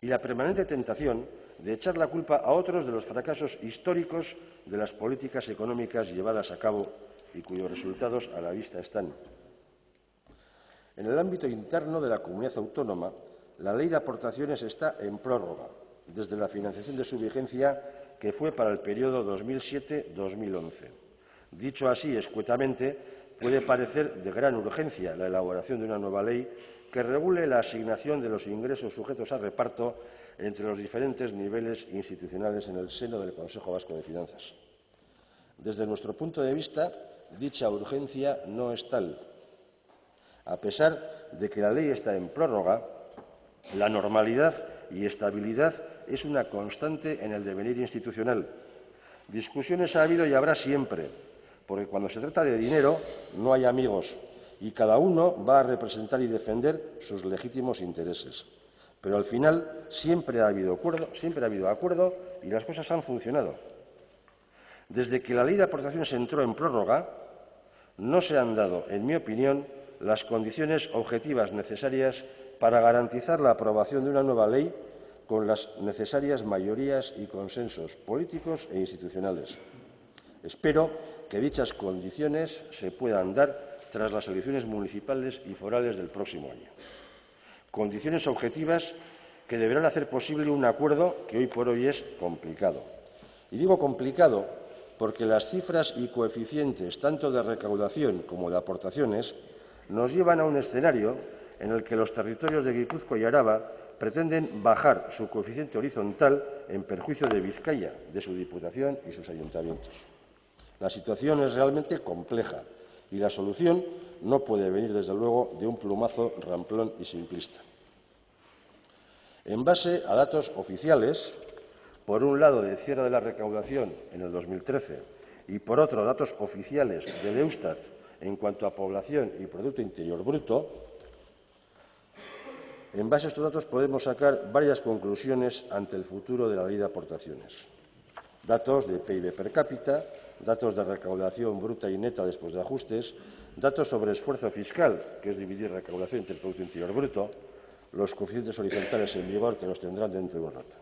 y la permanente tentación de echar la culpa a otros de los fracasos históricos de las políticas económicas llevadas a cabo y cuyos resultados a la vista están. En el ámbito interno de la comunidad autónoma, la ley de aportaciones está en prórroga, desde la financiación de su vigencia, que fue para el periodo 2007-2011. Dicho así, escuetamente, puede parecer de gran urgencia la elaboración de una nueva ley que regule la asignación de los ingresos sujetos a reparto entre los diferentes niveles institucionales en el seno del Consejo Vasco de Finanzas. Desde nuestro punto de vista, dicha urgencia no es tal. A pesar de que la ley está en prórroga, la normalidad y estabilidad es una constante en el devenir institucional. Discusiones ha habido y habrá siempre, porque cuando se trata de dinero no hay amigos y cada uno va a representar y defender sus legítimos intereses. Pero al final siempre ha habido acuerdo y las cosas han funcionado. Desde que la ley de aportaciones entró en prórroga, no se han dado, en mi opinión, las condiciones objetivas necesarias para garantizar la aprobación de una nueva ley con las necesarias mayorías y consensos políticos e institucionales. Espero que dichas condiciones se puedan dar tras las elecciones municipales y forales del próximo año. Condiciones objetivas que deberán hacer posible un acuerdo que hoy por hoy es complicado. Y digo complicado porque las cifras y coeficientes, tanto de recaudación como de aportaciones, nos llevan a un escenario en el que los territorios de Guipúzcoa y Araba pretenden bajar su coeficiente horizontal en perjuicio de Vizcaya, de su Diputación y sus ayuntamientos. La situación es realmente compleja y la solución no puede venir, desde luego, de un plumazo ramplón y simplista. En base a datos oficiales, por un lado, de cierre de la recaudación en el 2013 y, por otro, datos oficiales del Eustat en cuanto a población y Producto Interior Bruto, en base a estos datos podemos sacar varias conclusiones ante el futuro de la Ley de Aportaciones. Datos de PIB per cápita, datos de recaudación bruta y neta después de ajustes, datos sobre esfuerzo fiscal, que es dividir recaudación entre el Producto Interior Bruto, los coeficientes horizontales en vigor, que los tendrán dentro de un rato.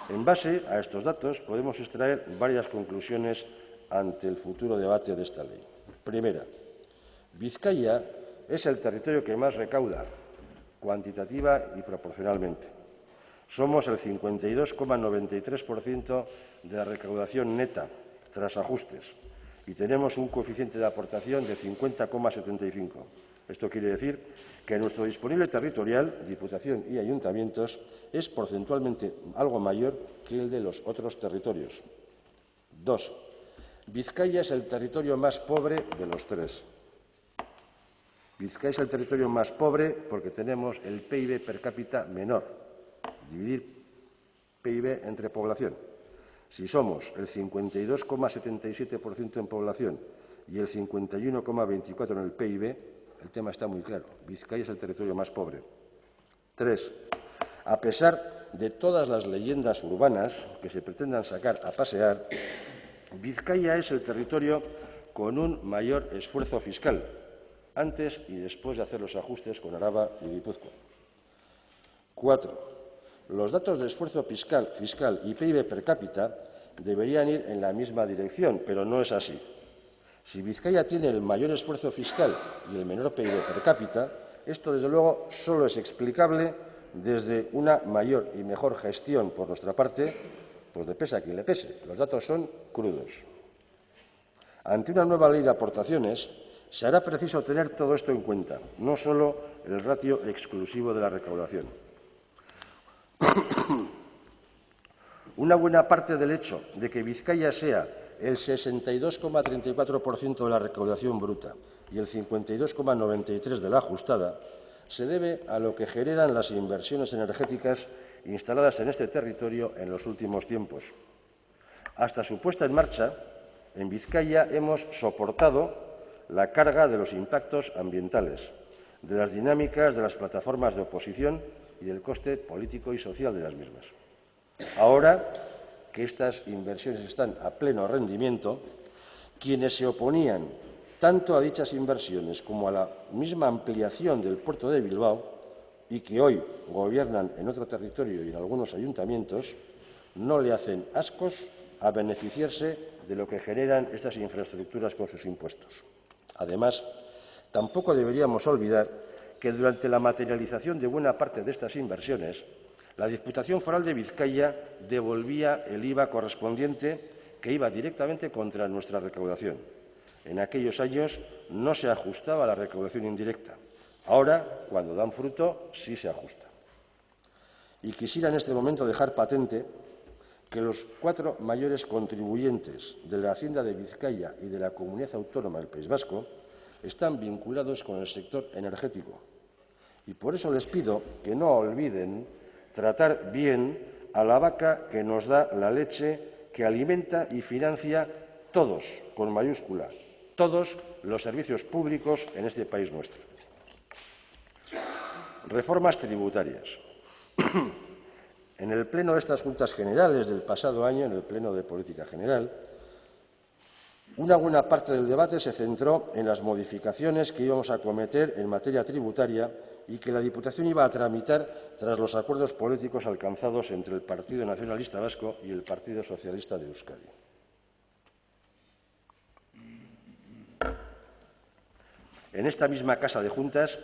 En base a estos datos podemos extraer varias conclusiones ante el futuro debate de esta ley. Primera, Vizcaya es el territorio que más recauda, cuantitativa y proporcionalmente. Somos el 52,93% de la recaudación neta tras ajustes y tenemos un coeficiente de aportación de 50,75. Esto quiere decir que nuestro disponible territorial, Diputación y ayuntamientos, es porcentualmente algo mayor que el de los otros territorios. 2. Vizcaya es el territorio más pobre de los tres. Vizcaya es el territorio más pobre porque tenemos el PIB per cápita menor. Dividir PIB entre población. Si somos el 52,77% en población y el 51,24% en el PIB, el tema está muy claro. Vizcaya es el territorio más pobre. 3. A pesar de todas las leyendas urbanas que se pretendan sacar a pasear, Vizcaya es el territorio con un mayor esfuerzo fiscal, antes y después de hacer los ajustes con Araba y Guipúzcoa. 4. Los datos de esfuerzo fiscal y PIB per cápita deberían ir en la misma dirección, pero no es así. Si Vizcaya tiene el mayor esfuerzo fiscal y el menor PIB per cápita, esto, desde luego, solo es explicable desde una mayor y mejor gestión por nuestra parte, pues le pese a quien le pese. Los datos son crudos. Ante una nueva ley de aportaciones, se hará preciso tener todo esto en cuenta, no solo el ratio exclusivo de la recaudación. Una buena parte del hecho de que Vizcaya sea el 62,34% de la recaudación bruta y el 52,93% de la ajustada se debe a lo que generan las inversiones energéticas instaladas en este territorio en los últimos tiempos. Hasta su puesta en marcha, en Vizcaya hemos soportado la carga de los impactos ambientales, de las dinámicas de las plataformas de oposición y del coste político y social de las mismas. Ahora que estas inversiones están a pleno rendimiento, quienes se oponían tanto a dichas inversiones como a la misma ampliación del puerto de Bilbao y que hoy gobiernan en otro territorio y en algunos ayuntamientos, no le hacen ascos a beneficiarse de lo que generan estas infraestructuras con sus impuestos. Además, tampoco deberíamos olvidar que durante la materialización de buena parte de estas inversiones, la Diputación Foral de Vizcaya devolvía el IVA correspondiente que iba directamente contra nuestra recaudación. En aquellos años no se ajustaba la recaudación indirecta. Ahora, cuando dan fruto, sí se ajusta. Y quisiera en este momento dejar patente que los 4 mayores contribuyentes de la Hacienda de Vizcaya y de la Comunidad Autónoma del País Vasco están vinculados con el sector energético. Y por eso les pido que no olviden tratar bien a la vaca que nos da la leche, que alimenta y financia todos, con mayúscula, todos los servicios públicos en este país nuestro. Reformas tributarias. En el pleno de estas Juntas Generales del pasado año, en el pleno de Política General, Una buena parte del debate se centró en las modificaciones que íbamos a acometer en materia tributaria y que la Diputación iba a tramitar tras los acuerdos políticos alcanzados entre el Partido Nacionalista Vasco y el Partido Socialista de Euskadi. En esta misma Casa de Juntas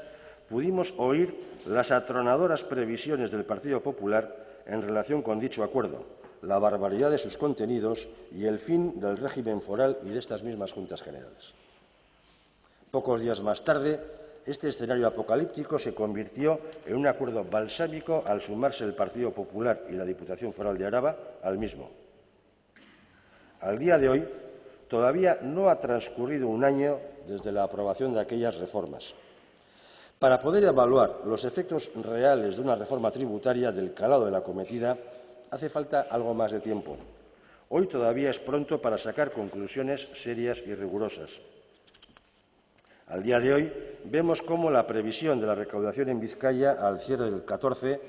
pudimos oír las atronadoras previsiones del Partido Popular en relación con dicho acuerdo, la barbaridad de sus contenidos y el fin del régimen foral y de estas mismas Juntas Generales. Pocos días más tarde, este escenario apocalíptico se convirtió en un acuerdo balsámico al sumarse el Partido Popular y la Diputación Foral de Araba al mismo. Al día de hoy, todavía no ha transcurrido un año desde la aprobación de aquellas reformas. Para poder evaluar los efectos reales de una reforma tributaria del calado de la acometida, hace falta algo más de tiempo. Hoy todavía es pronto para sacar conclusiones serias y rigurosas. Al día de hoy, vemos cómo la previsión de la recaudación en Vizcaya al cierre del 14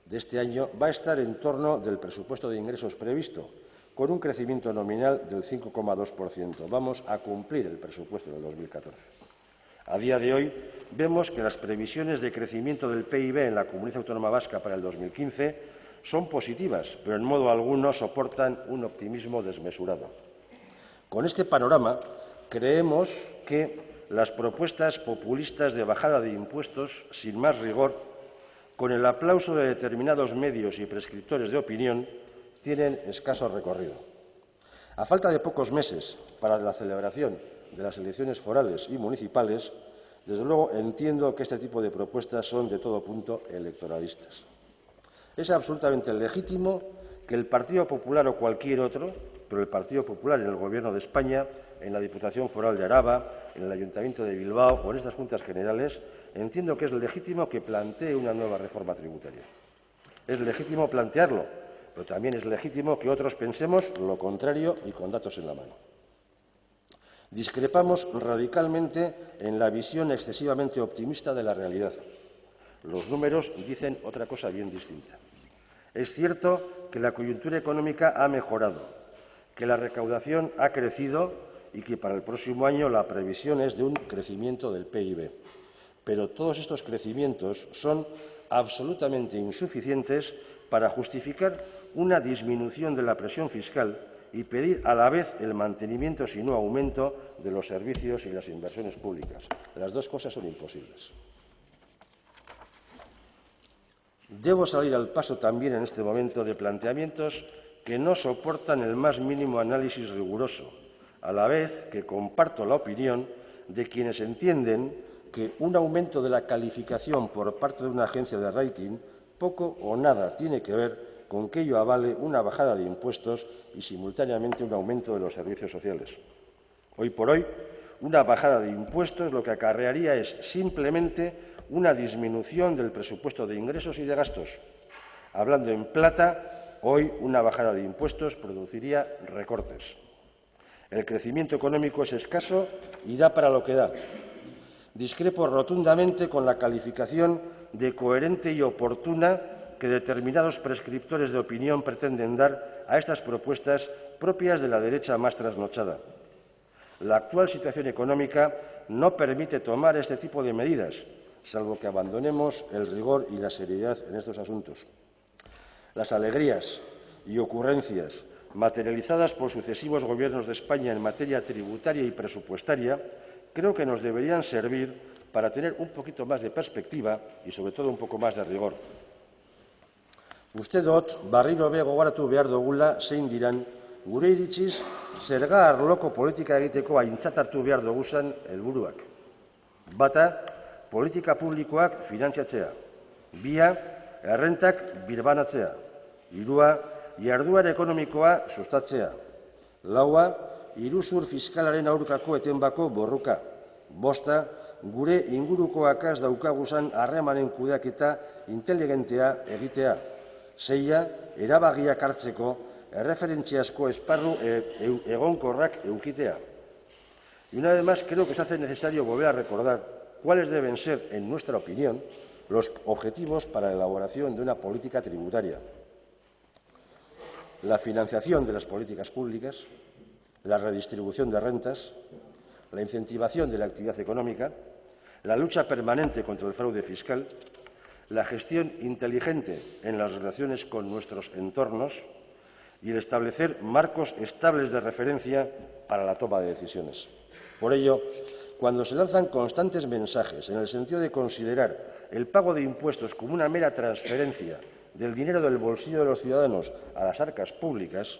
de este año va a estar en torno del presupuesto de ingresos previsto, con un crecimiento nominal del 5,2%. Vamos a cumplir el presupuesto del 2014. A día de hoy, vemos que las previsiones de crecimiento del PIB en la Comunidad Autónoma Vasca para el 2015 son positivas, pero en modo alguno soportan un optimismo desmesurado. Con este panorama, creemos que las propuestas populistas de bajada de impuestos, sin más rigor, con el aplauso de determinados medios y prescriptores de opinión, tienen escaso recorrido. A falta de pocos meses para la celebración de las elecciones forales y municipales, desde luego entiendo que este tipo de propuestas son de todo punto electoralistas. Es absolutamente legítimo que el Partido Popular o cualquier otro, pero el Partido Popular en el Gobierno de España, en la Diputación Foral de Araba, en el Ayuntamiento de Bilbao o en estas Juntas Generales, entiendo que es legítimo que plantee una nueva reforma tributaria. Es legítimo plantearlo, pero también es legítimo que otros pensemos lo contrario y con datos en la mano. Discrepamos radicalmente en la visión excesivamente optimista de la realidad. Los números dicen otra cosa bien distinta. Es cierto que la coyuntura económica ha mejorado, que la recaudación ha crecido y que para el próximo año la previsión es de un crecimiento del PIB. Pero todos estos crecimientos son absolutamente insuficientes para justificar una disminución de la presión fiscal y pedir a la vez el mantenimiento, si no aumento, de los servicios y las inversiones públicas. Las dos cosas son imposibles. Debo salir al paso también en este momento de planteamientos que no soportan el más mínimo análisis riguroso, a la vez que comparto la opinión de quienes entienden que un aumento de la calificación por parte de una agencia de rating poco o nada tiene que ver con que ello avale una bajada de impuestos y simultáneamente un aumento de los servicios sociales. Hoy por hoy, una bajada de impuestos lo que acarrearía es simplemente una disminución del presupuesto de ingresos y de gastos. Hablando en plata, hoy una bajada de impuestos produciría recortes. El crecimiento económico es escaso y da para lo que da. Discrepo rotundamente con la calificación de coherente y oportuna que determinados prescriptores de opinión pretenden dar a estas propuestas propias de la derecha más trasnochada. La actual situación económica no permite tomar este tipo de medidas, salvo que abandonemos el rigor y la seriedad en estos asuntos. Las alegrías y ocurrencias materializadas por sucesivos gobiernos de España en materia tributaria y presupuestaria creo que nos deberían servir para tener un poquito más de perspectiva y, sobre todo, un poco más de rigor. Uste dut, berriro be gogoratu behar dugula zein diran, gure iritziz, zerga arloko politika egiteko aintzat hartu behar duguzan helburuak. Bata, politika publikoak finantzatzea. Bia, errentak birbanatzea. Hirua, jarduera ekonomikoa sustatzea. Laua, iruzur fiskalaren aurkako etenbako borruka. Bosta, gure ingurukoakaz daukaguzan harremanen kudeaketa inteligentea egitea. Seia, erabagiak hartzeko erreferentziazko esparru egonkorrak edukitea. Y una vez más creo que se hace necesario volver a recordar cuáles deben ser, en nuestra opinión, los objetivos para la elaboración de una política tributaria. La financiación de las políticas públicas, la redistribución de rentas, la incentivación de la actividad económica, la lucha permanente contra el fraude fiscal, la gestión inteligente en las relaciones con nuestros entornos y el establecer marcos estables de referencia para la toma de decisiones. Por ello, cuando se lanzan constantes mensajes en el sentido de considerar el pago de impuestos como una mera transferencia del dinero del bolsillo de los ciudadanos a las arcas públicas,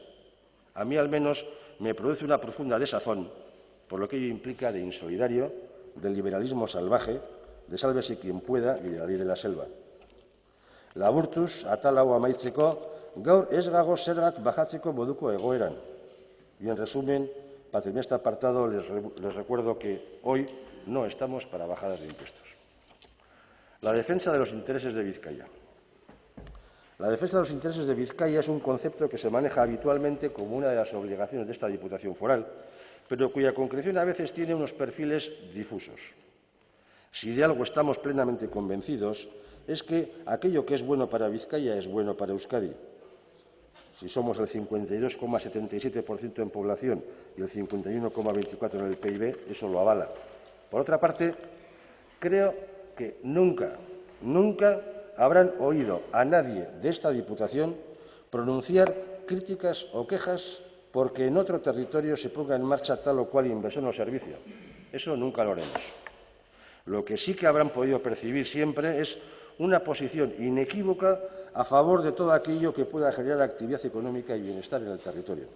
a mí al menos me produce una profunda desazón por lo que ello implica de insolidario, del liberalismo salvaje, de sálvese quien pueda y de la ley de la selva. Laburtuz, atal hau amaitzeko, gaur ez gago zergak bajatzeko moduko egoeran. Y en resumen, para terminar este apartado, les recuerdo que hoy no estamos para bajadas de impuestos. La defensa de los intereses de Vizcaya. La defensa de los intereses de Vizcaya es un concepto que se maneja habitualmente como una de las obligaciones de esta Diputación Foral, pero cuya concreción a veces tiene unos perfiles difusos. Si de algo estamos plenamente convencidos, es que aquello que es bueno para Vizcaya es bueno para Euskadi. Si somos el 52,77% en población y el 51,24% en el PIB, eso lo avala. Por otra parte, creo que nunca habrán oído a nadie de esta Diputación pronunciar críticas o quejas porque en otro territorio se ponga en marcha tal o cual inversión o servicio. Eso nunca lo haremos. Lo que sí que habrán podido percibir siempre es una posición inequívoca a favor de todo aquello que pueda generar actividad económica y bienestar en el territorio.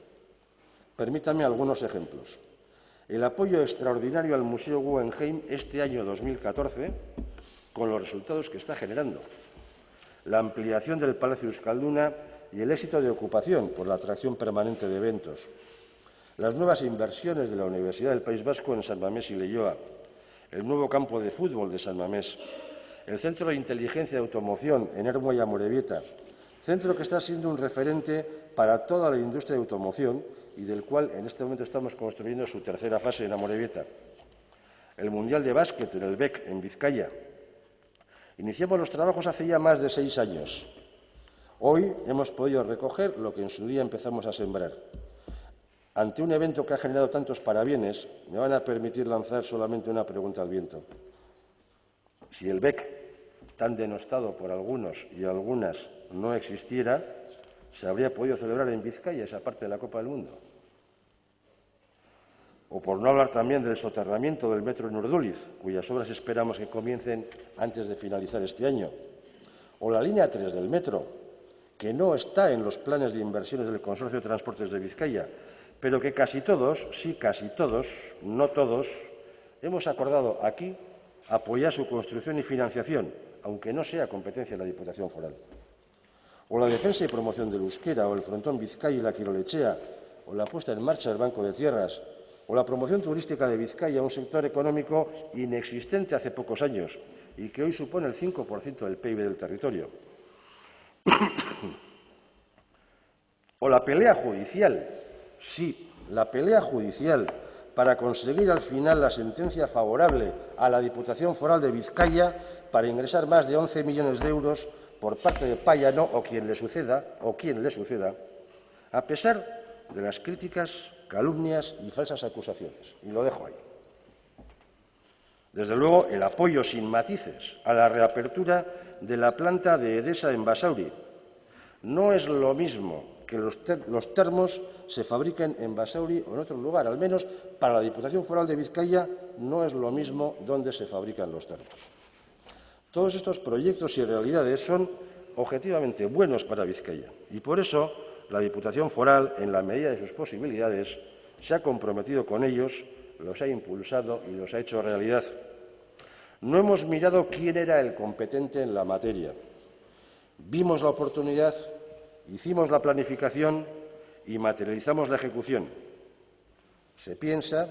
Permítanme algunos ejemplos. El apoyo extraordinario al Museo Guggenheim este año 2014, con los resultados que está generando. La ampliación del Palacio Euskalduna y el éxito de ocupación por la atracción permanente de eventos. Las nuevas inversiones de la Universidad del País Vasco en San Mamés y Leioa. El nuevo campo de fútbol de San Mamés. El Centro de Inteligencia de Automoción en Ermua y Amorebieta, centro que está siendo un referente para toda la industria de automoción y del cual en este momento estamos construyendo su tercera fase en Amorebieta. El Mundial de Básquet en el BEC, en Vizcaya. Iniciamos los trabajos hace ya más de 6 años. Hoy hemos podido recoger lo que en su día empezamos a sembrar. Ante un evento que ha generado tantos parabienes, me van a permitir lanzar solamente una pregunta al viento. Si el BEC, tan denostado por algunos y algunas, no existiera, ¿se habría podido celebrar en Vizcaya esa parte de la Copa del Mundo? O por no hablar también del soterramiento del metro en Urduliz, cuyas obras esperamos que comiencen antes de finalizar este año. O la línea 3 del metro, que no está en los planes de inversiones del Consorcio de Transportes de Vizcaya, pero que casi todos, sí casi todos, no todos, hemos acordado aquí apoyar su construcción y financiación, aunque no sea competencia de la Diputación Foral. O la defensa y promoción del euskera, o el frontón Vizcaya y la Quirolechea, o la puesta en marcha del Banco de Tierras, o la promoción turística de Vizcaya, un sector económico inexistente hace pocos años y que hoy supone el 5% del PIB del territorio. O la pelea judicial, sí, la pelea judicial para conseguir al final la sentencia favorable a la Diputación Foral de Vizcaya para ingresar más de 11 millones de euros por parte de Payano o quien le suceda, a pesar de las críticas, calumnias y falsas acusaciones. Y lo dejo ahí. Desde luego, el apoyo sin matices a la reapertura de la planta de Edesa en Basauri. No es lo mismo que los termos se fabriquen en Basauri o en otro lugar. Al menos para la Diputación Foral de Vizcaya no es lo mismo donde se fabrican los termos. Todos estos proyectos y realidades son objetivamente buenos para Vizcaya y por eso la Diputación Foral, en la medida de sus posibilidades, se ha comprometido con ellos, los ha impulsado y los ha hecho realidad. No hemos mirado quién era el competente en la materia. Vimos la oportunidad, hicimos la planificación y materializamos la ejecución. Se piensa,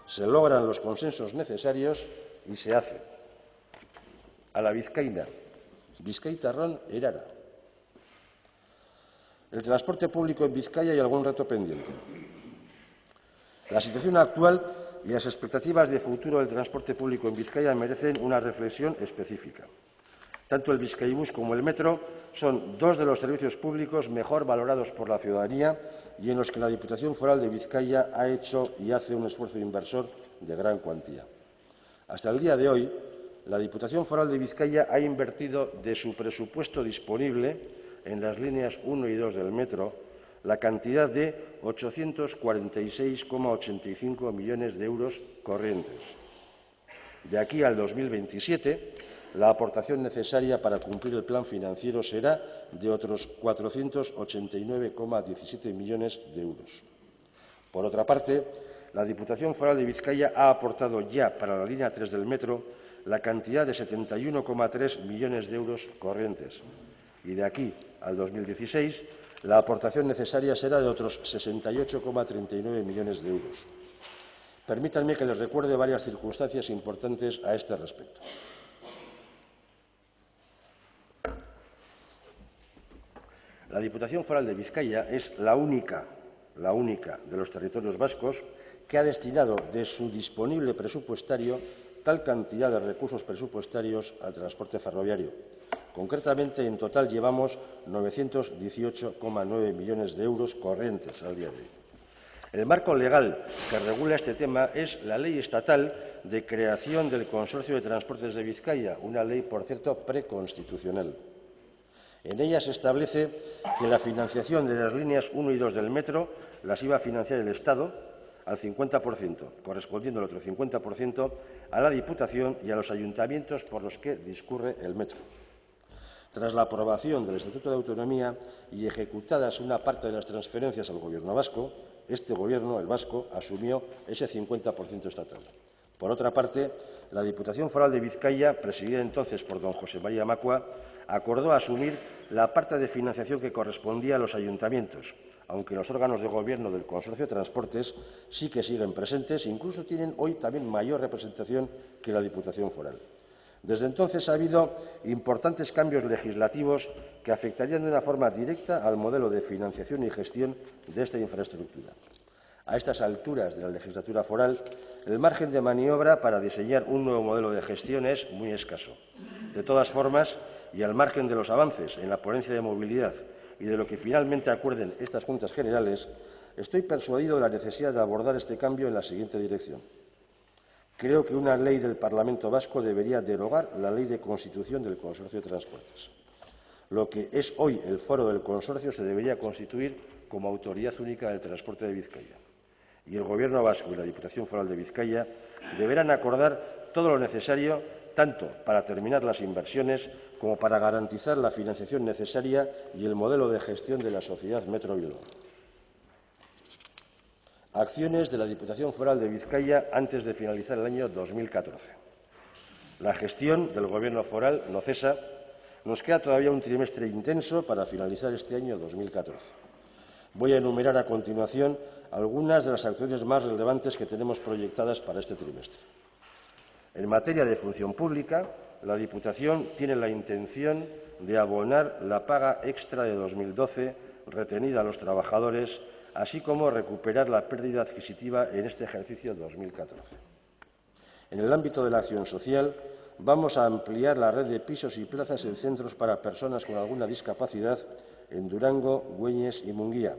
se logran los consensos necesarios y se hace. A la vizcaína, bizkaitarrón erara. El transporte público en Vizcaya y algún reto pendiente. La situación actual y las expectativas de futuro del transporte público en Vizcaya merecen una reflexión específica. Tanto el Bizkaibus como el metro son dos de los servicios públicos mejor valorados por la ciudadanía y en los que la Diputación Foral de Vizcaya ha hecho y hace un esfuerzo inversor de gran cuantía. Hasta el día de hoy, la Diputación Foral de Vizcaya ha invertido de su presupuesto disponible en las líneas 1 y 2 del metro la cantidad de 846,85 millones de euros corrientes. De aquí al 2027, la aportación necesaria para cumplir el plan financiero será de otros 489,17 millones de euros. Por otra parte, la Diputación Foral de Vizcaya ha aportado ya para la línea 3 del metro la cantidad de 71,3 millones de euros corrientes. Y de aquí al 2016, la aportación necesaria será de otros 68,39 millones de euros. Permítanme que les recuerde varias circunstancias importantes a este respecto. La Diputación Foral de Vizcaya es la única de los territorios vascos que ha destinado de su disponible presupuestario tal cantidad de recursos presupuestarios al transporte ferroviario. Concretamente, en total llevamos 918,9 millones de euros corrientes al día de hoy. El marco legal que regula este tema es la Ley Estatal de Creación del Consorcio de Transportes de Vizcaya, una ley, por cierto, preconstitucional. En ella se establece que la financiación de las líneas 1 y 2 del metro las iba a financiar el Estado al 50%, correspondiendo el otro 50% a la Diputación y a los ayuntamientos por los que discurre el metro. Tras la aprobación del Estatuto de Autonomía y ejecutadas una parte de las transferencias al Gobierno vasco, este Gobierno, el vasco, asumió ese 50% estatal. Por otra parte, la Diputación Foral de Vizcaya, presidida entonces por don José María Macua, acordó asumir la parte de financiación que correspondía a los ayuntamientos, aunque los órganos de gobierno del Consorcio de Transportes sí que siguen presentes e incluso tienen hoy también mayor representación que la Diputación Foral. Desde entonces ha habido importantes cambios legislativos que afectarían de una forma directa al modelo de financiación y gestión de esta infraestructura. A estas alturas de la legislatura foral, el margen de maniobra para diseñar un nuevo modelo de gestión es muy escaso. De todas formas, y al margen de los avances en la ponencia de movilidad y de lo que finalmente acuerden estas Juntas Generales, estoy persuadido de la necesidad de abordar este cambio en la siguiente dirección. Creo que una ley del Parlamento vasco debería derogar la Ley de Constitución del Consorcio de Transportes. Lo que es hoy el foro del consorcio se debería constituir como Autoridad Única del Transporte de Vizcaya. Y el Gobierno vasco y la Diputación Foral de Vizcaya deberán acordar todo lo necesario, tanto para terminar las inversiones como para garantizar la financiación necesaria y el modelo de gestión de la sociedad Metro Bilbao. Acciones de la Diputación Foral de Vizcaya antes de finalizar el año 2014. La gestión del Gobierno foral no cesa. Nos queda todavía un trimestre intenso para finalizar este año 2014. Voy a enumerar a continuación algunas de las acciones más relevantes que tenemos proyectadas para este trimestre. En materia de función pública, la Diputación tiene la intención de abonar la paga extra de 2012 retenida a los trabajadores, así como recuperar la pérdida adquisitiva en este ejercicio 2014. En el ámbito de la acción social, vamos a ampliar la red de pisos y plazas en centros para personas con alguna discapacidad en Durango, Güeñes y Munguía.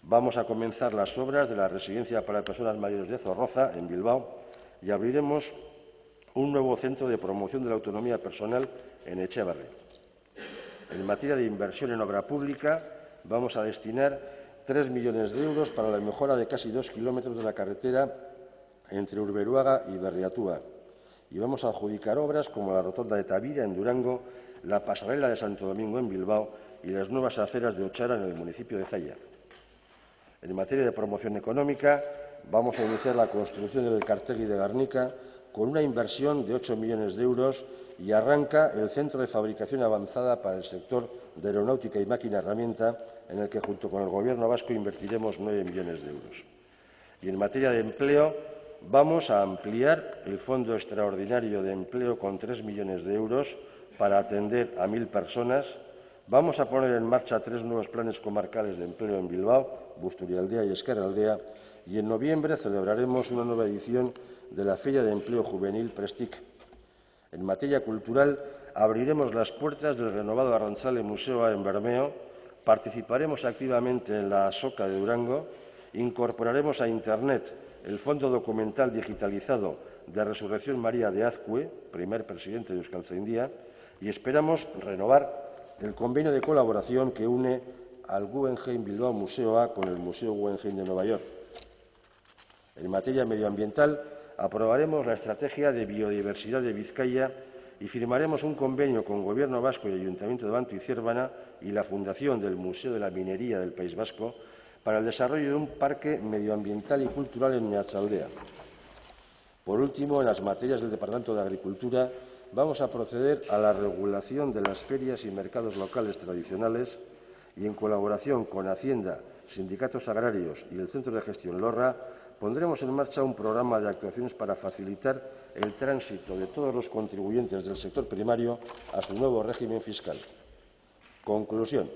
Vamos a comenzar las obras de la residencia para personas mayores de Zorroza, en Bilbao, y abriremos un nuevo centro de promoción de la autonomía personal en Etxebarri. En materia de inversión en obra pública, vamos a destinar 3 millones de euros para la mejora de casi 2 kilómetros de la carretera entre Urberuaga y Berriatúa. Y vamos a adjudicar obras como la rotonda de Tavira, en Durango, la pasarela de Santo Domingo, en Bilbao, y las nuevas aceras de Ochara, en el municipio de Zalla. En materia de promoción económica, vamos a iniciar la construcción del Elkartegi de Garnica con una inversión de 8 millones de euros y arranca el Centro de Fabricación Avanzada para el sector de aeronáutica y máquina herramienta, en el que junto con el Gobierno vasco invertiremos 9 millones de euros. Y en materia de empleo, vamos a ampliar el Fondo Extraordinario de Empleo con 3 millones de euros para atender a 1.000 personas. Vamos a poner en marcha 3 nuevos planes comarcales de empleo en Bilbao, Busturialdea y Ezkerraldea, y en noviembre celebraremos una nueva edición de la Feria de Empleo Juvenil Prestic. En materia cultural, abriremos las puertas del renovado Arrantzale Museoa en Bermeo, participaremos activamente en la Azoka de Durango, incorporaremos a Internet el fondo documental digitalizado de Resurrección María de Azcue, primer presidente de Euskaltzaindia, y esperamos renovar el convenio de colaboración que une al Guggenheim Bilbao Museoa con el Museo Guggenheim de Nueva York. En materia medioambiental, aprobaremos la Estrategia de Biodiversidad de Vizcaya y firmaremos un convenio con Gobierno Vasco y Ayuntamiento de Banto y Ciervana y la Fundación del Museo de la Minería del País Vasco para el desarrollo de un parque medioambiental y cultural en Meatzaldea. Por último, en las materias del Departamento de Agricultura, vamos a proceder a la regulación de las ferias y mercados locales tradicionales y, en colaboración con Hacienda, sindicatos agrarios y el Centro de Gestión LORRA, pondremos en marcha un programa de actuaciones para facilitar el tránsito de todos los contribuyentes del sector primario a su nuevo régimen fiscal. Conclusión.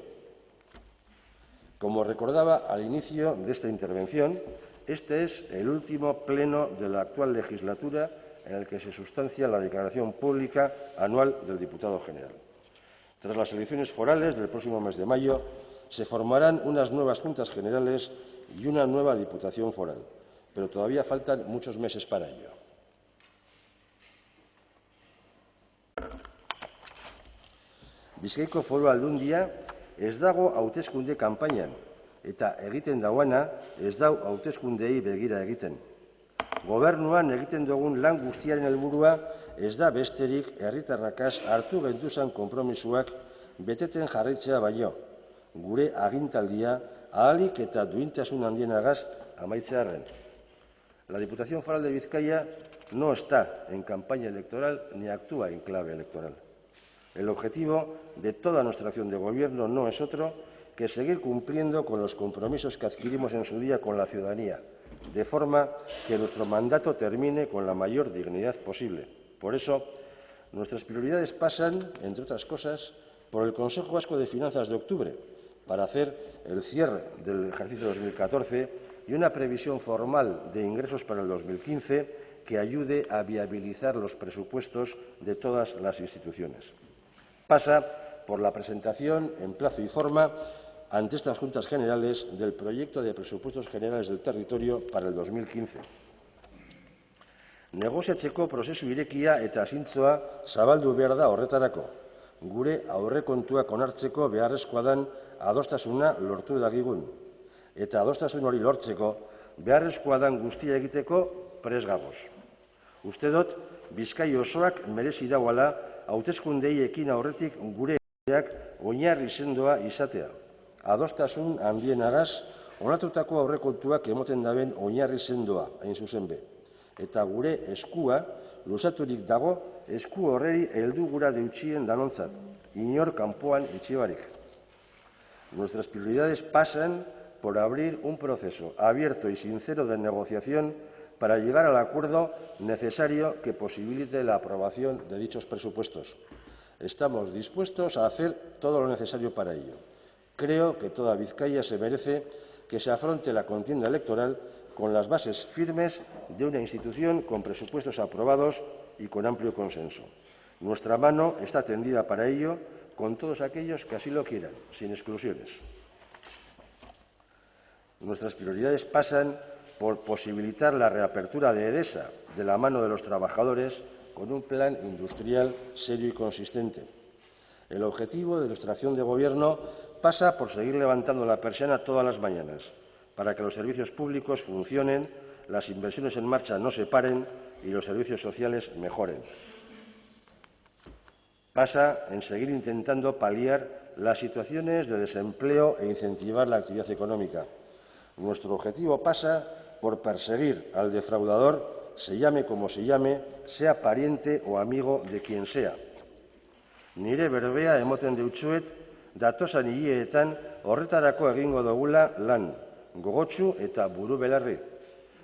Como recordaba al inicio de esta intervención, este es el último pleno de la actual legislatura en el que se sustancia la declaración pública anual del Diputado General. Tras las elecciones forales del próximo mes de mayo, se formarán unas nuevas Juntas Generales y una nueva Diputación Foral, pero todavía faltan muchos meses para ello. Bizkaiko Foru Aldundia ez dago hauteskunde kanpainan, eta egiten dauana ez dau hauteskundei begira egiten. Gobernuan egiten dugun lan guztiaren helburua ez da besterik herritarrakaz hartu genduzan konpromisuak beteten jarraitzea baino, gure agintaldia ahalik eta duintasun handienagaz amaitzearren. La Diputación Foral de Vizcaya no está en campaña electoral ni actúa en clave electoral. El objetivo de toda nuestra acción de gobierno no es otro que seguir cumpliendo con los compromisos que adquirimos en su día con la ciudadanía, de forma que nuestro mandato termine con la mayor dignidad posible. Por eso, nuestras prioridades pasan, entre otras cosas, por el Consejo Vasco de Finanzas de octubre, para hacer el cierre del ejercicio 2014 y una previsión formal de ingresos para el 2015 que ayude a viabilizar los presupuestos de todas las instituciones. Pasa por la presentación en plazo y forma ante estas Juntas Generales del proyecto de presupuestos generales del territorio para el 2015. Negoziatzeko prozesu irekia eta zintzoa zabaldu behar da horretarako. Gure aurrekontuak onartzeko beharrezkoa den adostasuna lortu dagigun. Eta adostasun hori lortzeko beharrezkoa den guztia egiteko prest gagoz. Uste dut, Bizkai osoak merezi dauala hauteskundei ekin aurretik gure egileak oinarri sendoa izatea. Adostasun handienagaz, onartutako aurrekontuak emoten daben oinarri sendoa, hain zuzen be. Eta gure eskua luzaturik dago esku horreri heldu gura deutxien danontzat, inor kanpoan itxibarik. Nuestras prioridades pasan por abrir un proceso abierto y sincero de negociación para llegar al acuerdo necesario que posibilite la aprobación de dichos presupuestos. Estamos dispuestos a hacer todo lo necesario para ello. Creo que toda Vizcaya se merece que se afronte la contienda electoral con las bases firmes de una institución con presupuestos aprobados y con amplio consenso. Nuestra mano está tendida para ello con todos aquellos que así lo quieran, sin exclusiones. Nuestras prioridades pasan por posibilitar la reapertura de Edesa de la mano de los trabajadores con un plan industrial serio y consistente. El objetivo de nuestra acción de gobierno pasa por seguir levantando la persiana todas las mañanas para que los servicios públicos funcionen, las inversiones en marcha no se paren y los servicios sociales mejoren. Pasa en seguir intentando paliar las situaciones de desempleo e incentivar la actividad económica. Nuestro objetivo pasa por perseguir al defraudador, se llame como se llame, sea pariente o amigo de quien sea. Nire berbea emoten deutsuet, datosan hileetan horretarako egingo dugula lan, gogotsu eta buru belarri.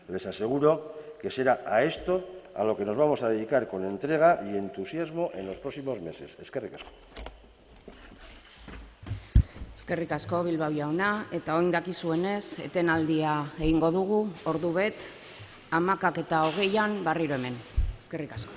Les aseguro que será a esto a lo que nos vamos a dedicar con entrega y entusiasmo en los próximos meses. Eskerrik asko. Eskerrik asko Bilbao jauna, eta orain dakizuenez, etenaldia egingo dugu, ordubet, 11:20 berriro hemen. Eskerrik asko.